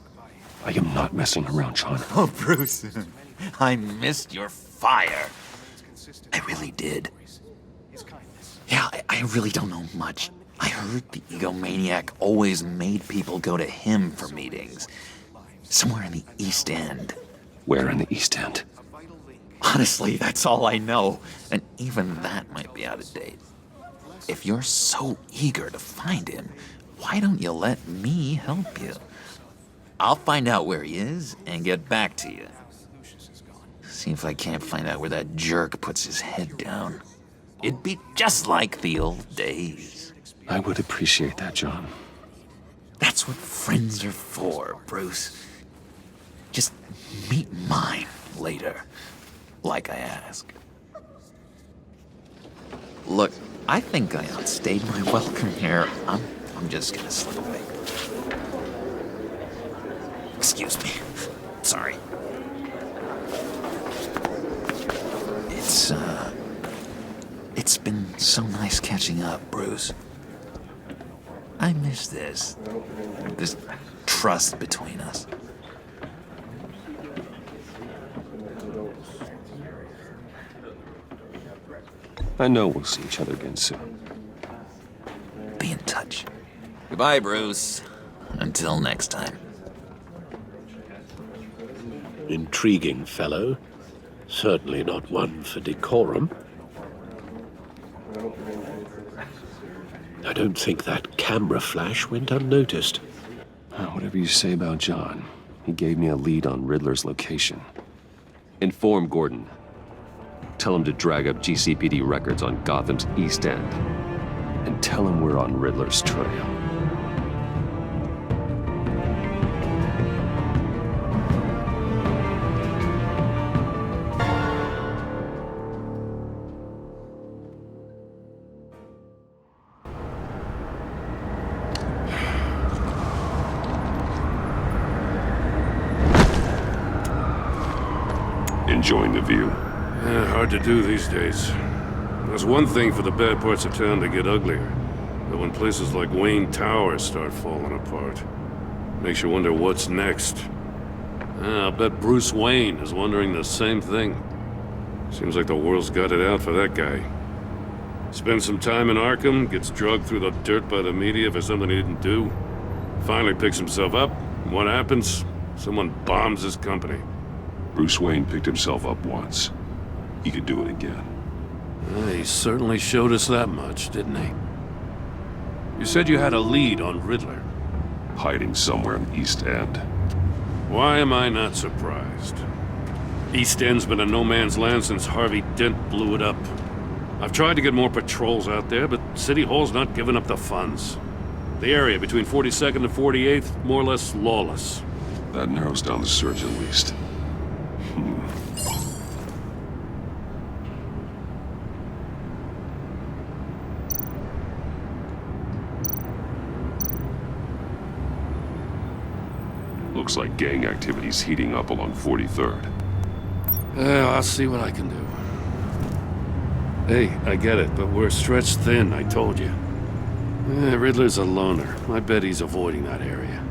I am not messing around, John. Oh, Bruce, I missed your fire. I really did. Yeah, I really don't know much. I heard the egomaniac always made people go to him for meetings. Somewhere in the East End. Where in the East End? Honestly, that's all I know. And even that might be out of date. If you're so eager to find him, why don't you let me help you? I'll find out where he is and get back to you. See if I can't find out where that jerk puts his head down. It'd be just like the old days. I would appreciate that, John. That's what friends are for, Bruce. Just meet mine later, like I asked. Look, I think I outstayed my welcome here. I'm just gonna slip away. Excuse me. Sorry. It's been so nice catching up, Bruce. I miss this trust between us. I know we'll see each other again soon. Be in touch. Goodbye, Bruce. Until next time. Intriguing fellow. Certainly not one for decorum. I don't think that camera flash went unnoticed. Whatever you say about John, he gave me a lead on Riddler's location. Inform Gordon. Tell him to drag up GCPD records on Gotham's East End. And tell him we're on Riddler's trail. Enjoying the view? Yeah, hard to do these days. There's one thing for the bad parts of town to get uglier. But when places like Wayne Towers start falling apart, makes you wonder what's next. I'll bet Bruce Wayne is wondering the same thing. Seems like the world's got it out for that guy. Spends some time in Arkham, gets drugged through the dirt by the media for something he didn't do. Finally picks himself up, and what happens? Someone bombs his company. Bruce Wayne picked himself up once. He could do it again. He certainly showed us that much, didn't he? You said you had a lead on Riddler. Hiding somewhere in the East End. Why am I not surprised? East End's been a no-man's land since Harvey Dent blew it up. I've tried to get more patrols out there, but City Hall's not giving up the funds. The area between 42nd and 48th, more or less lawless. That narrows down the search at least. Looks like gang activity's heating up along 43rd. Well, I'll see what I can do. Hey, I get it, but we're stretched thin, I told you. Riddler's a loner. I bet he's avoiding that area.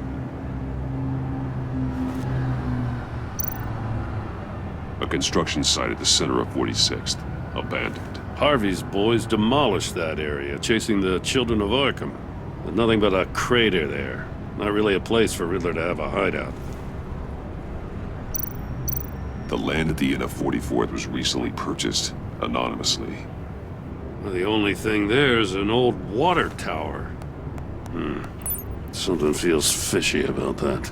A construction site at the center of 46th. Abandoned. Harvey's boys demolished that area, chasing the children of Arkham. There's nothing but a crater there. Not really a place for Riddler to have a hideout. The land at the end of 44th was recently purchased, anonymously. Well, the only thing there is an old water tower. Something feels fishy about that.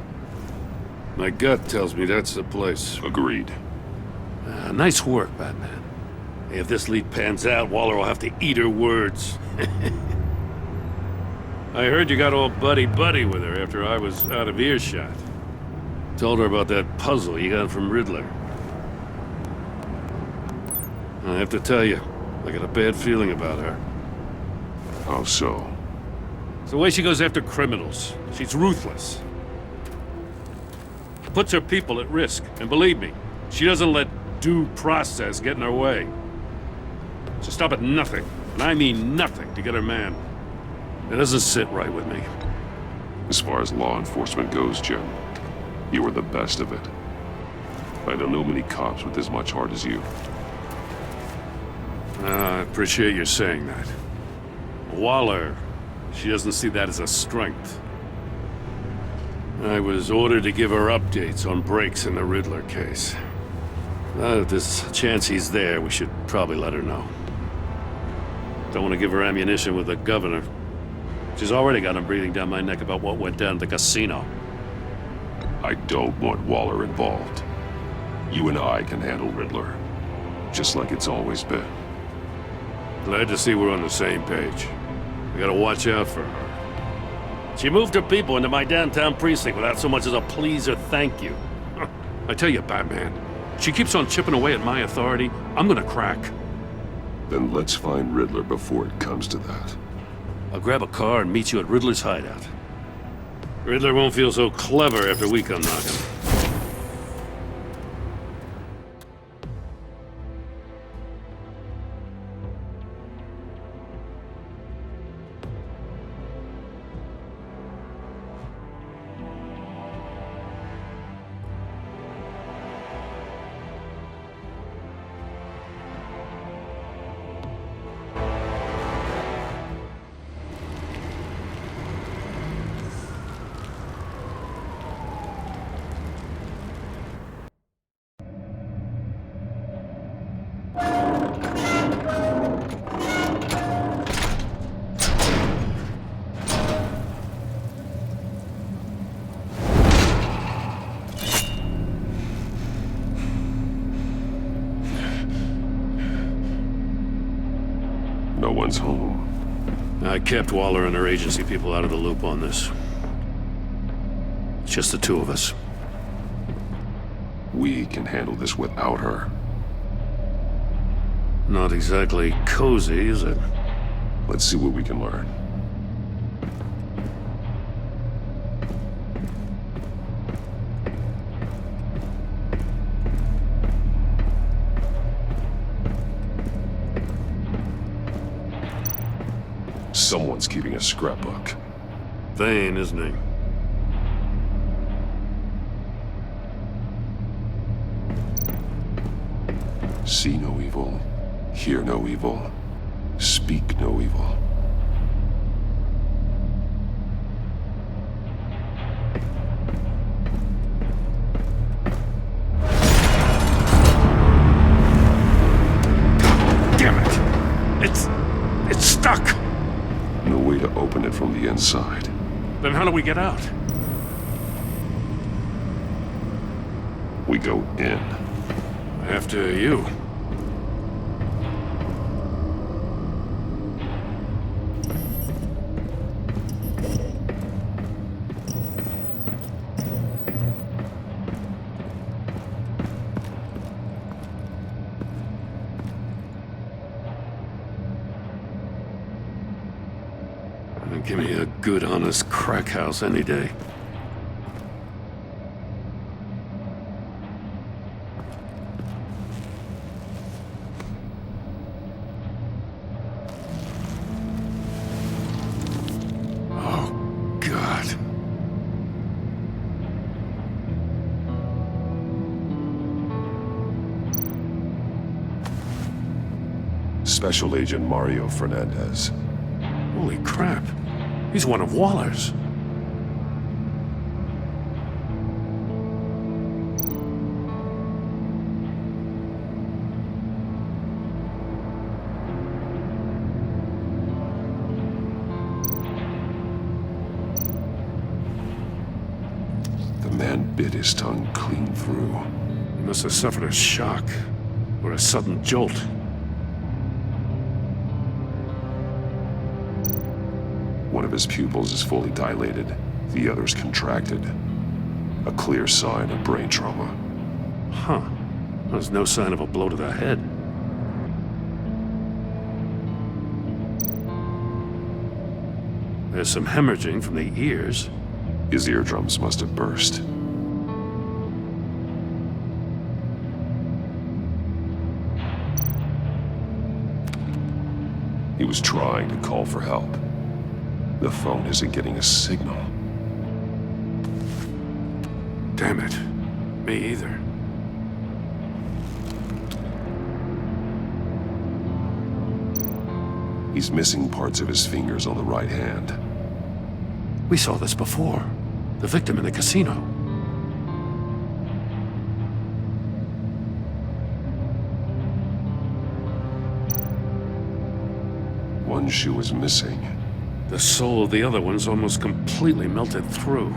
My gut tells me that's the place. Agreed. Nice work, Batman. If this lead pans out, Waller will have to eat her words. I heard you got all buddy-buddy with her after I was out of earshot. Told her about that puzzle you got from Riddler. I have to tell you, I got a bad feeling about her. How so? It's the way she goes after criminals. She's ruthless. Puts her people at risk. And believe me, she doesn't let due process get in her way. She'll stop at nothing, and I mean nothing, to get her man. It doesn't sit right with me. As far as law enforcement goes, Jim, you were the best of it. I don't know many cops with as much heart as you. I appreciate you saying that. Waller, she doesn't see that as a strength. I was ordered to give her updates on breaks in the Riddler case. If there's a chance he's there, we should probably let her know. Don't want to give her ammunition with the governor. She's already got him breathing down my neck about what went down at the casino. I don't want Waller involved. You and I can handle Riddler, just like it's always been. Glad to see we're on the same page. We gotta watch out for her. She moved her people into my downtown precinct without so much as a please or thank you. I tell you, Batman, she keeps on chipping away at my authority, I'm gonna crack. Then let's find Riddler before it comes to that. I'll grab a car and meet you at Riddler's hideout. Riddler won't feel so clever after we come knocking. No one's home. I kept Waller and her agency people out of the loop on this. It's just the two of us. We can handle this without her. Not exactly cozy, is it? Let's see what we can learn. Someone's keeping a scrapbook. Vane, isn't he? See no evil, hear no evil, speak no evil. Damn it! It's stuck! No way to open it from the inside. Then how do we get out? We go in. After you. Give me a good, honest crack house any day. Oh, God. Special Agent Mario Fernandez. Holy crap. He's one of Waller's. The man bit his tongue clean through. He must have suffered a shock or a sudden jolt. One of his pupils is fully dilated, the other's contracted. A clear sign of brain trauma. Huh. There's no sign of a blow to the head. There's some hemorrhaging from the ears. His eardrums must have burst. He was trying to call for help. The phone isn't getting a signal. Damn it. Me either. He's missing parts of his fingers on the right hand. We saw this before. The victim in the casino. One shoe is missing. The sole of the other one's almost completely melted through.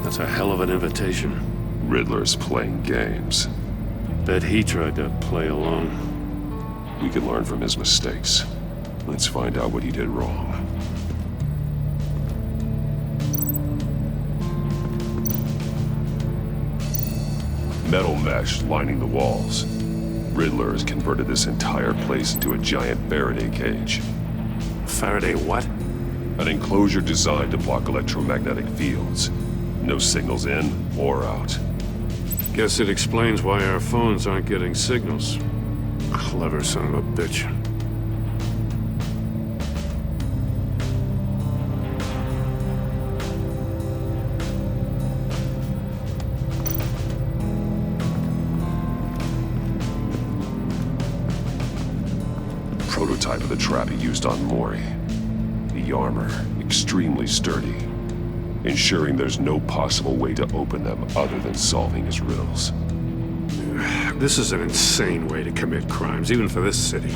That's a hell of an invitation. Riddler's playing games. Bet he tried to play along. We can learn from his mistakes. Let's find out what he did wrong. Metal mesh lining the walls. Riddler has converted this entire place into a giant Faraday cage. Faraday what? An enclosure designed to block electromagnetic fields. No signals in or out. Guess it explains why our phones aren't getting signals. Clever son of a bitch. Prototype of the trap he used on Mori. The armor, extremely sturdy, ensuring there's no possible way to open them other than solving his riddles. This is an insane way to commit crimes, even for this city.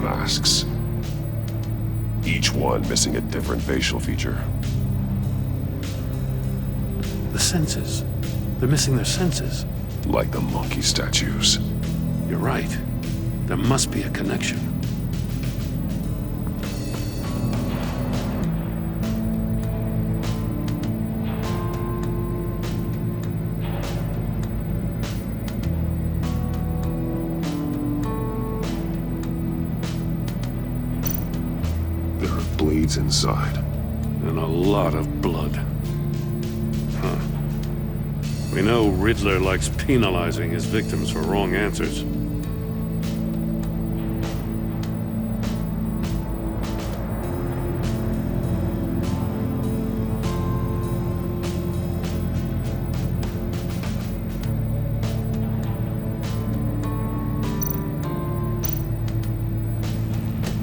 Masks. Each one missing a different facial feature. The senses. They're missing their senses. Like the monkey statues. You're right. There must be a connection. Blades inside. And a lot of blood. Huh. We know Riddler likes penalizing his victims for wrong answers.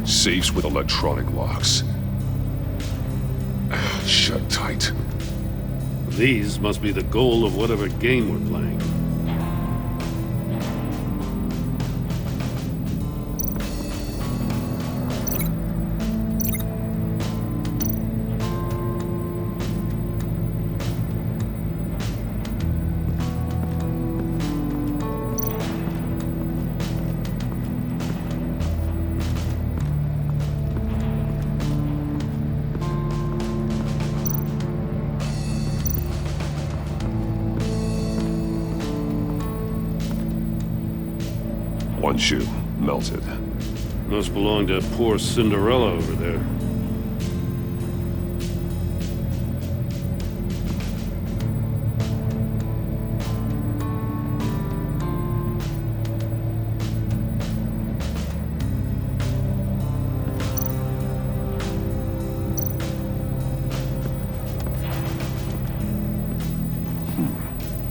Safes with electronic locks. Shut tight. These must be the goal of whatever game we're playing. One shoe, melted. Must belong to poor Cinderella over there.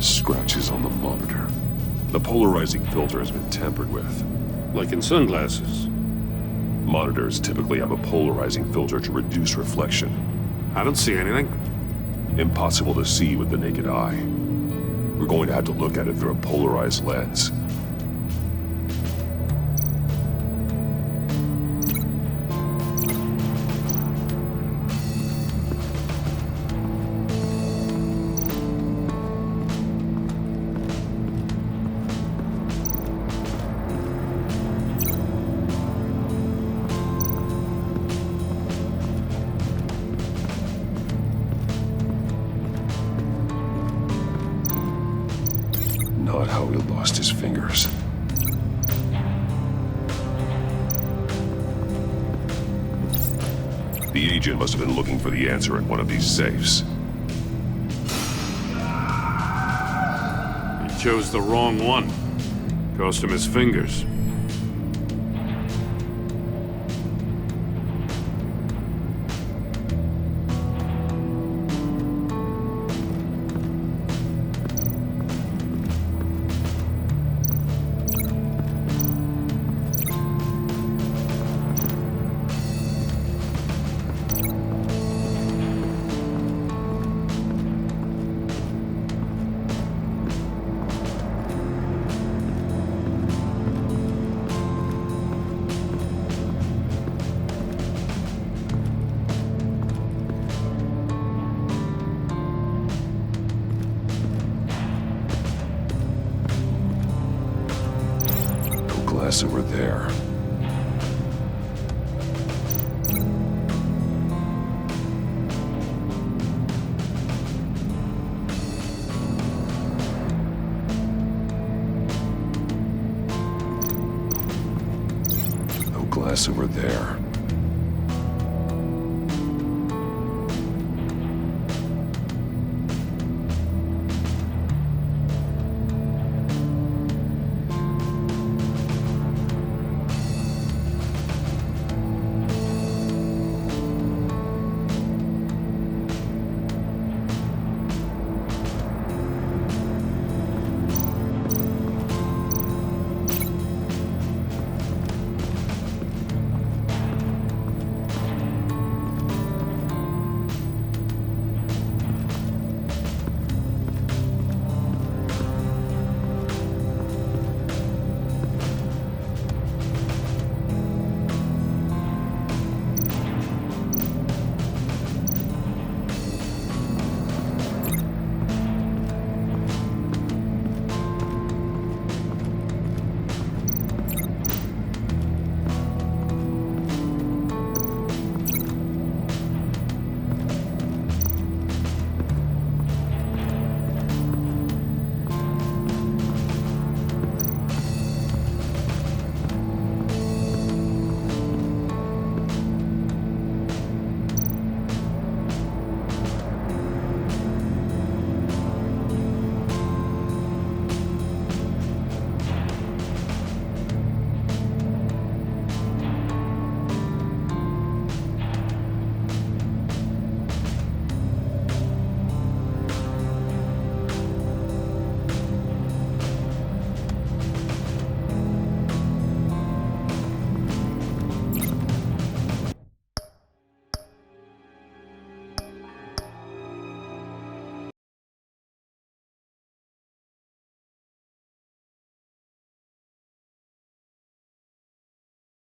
Scratches on the monitor. The polarizing filter has been tampered with. Like in sunglasses. Monitors typically have a polarizing filter to reduce reflection. I don't see anything. Impossible to see with the naked eye. We're going to have to look at it through a polarized lens. Not how he lost his fingers. The agent must have been looking for the answer in one of these safes. He chose the wrong one. Cost him his fingers. Glass over there. No glass over there.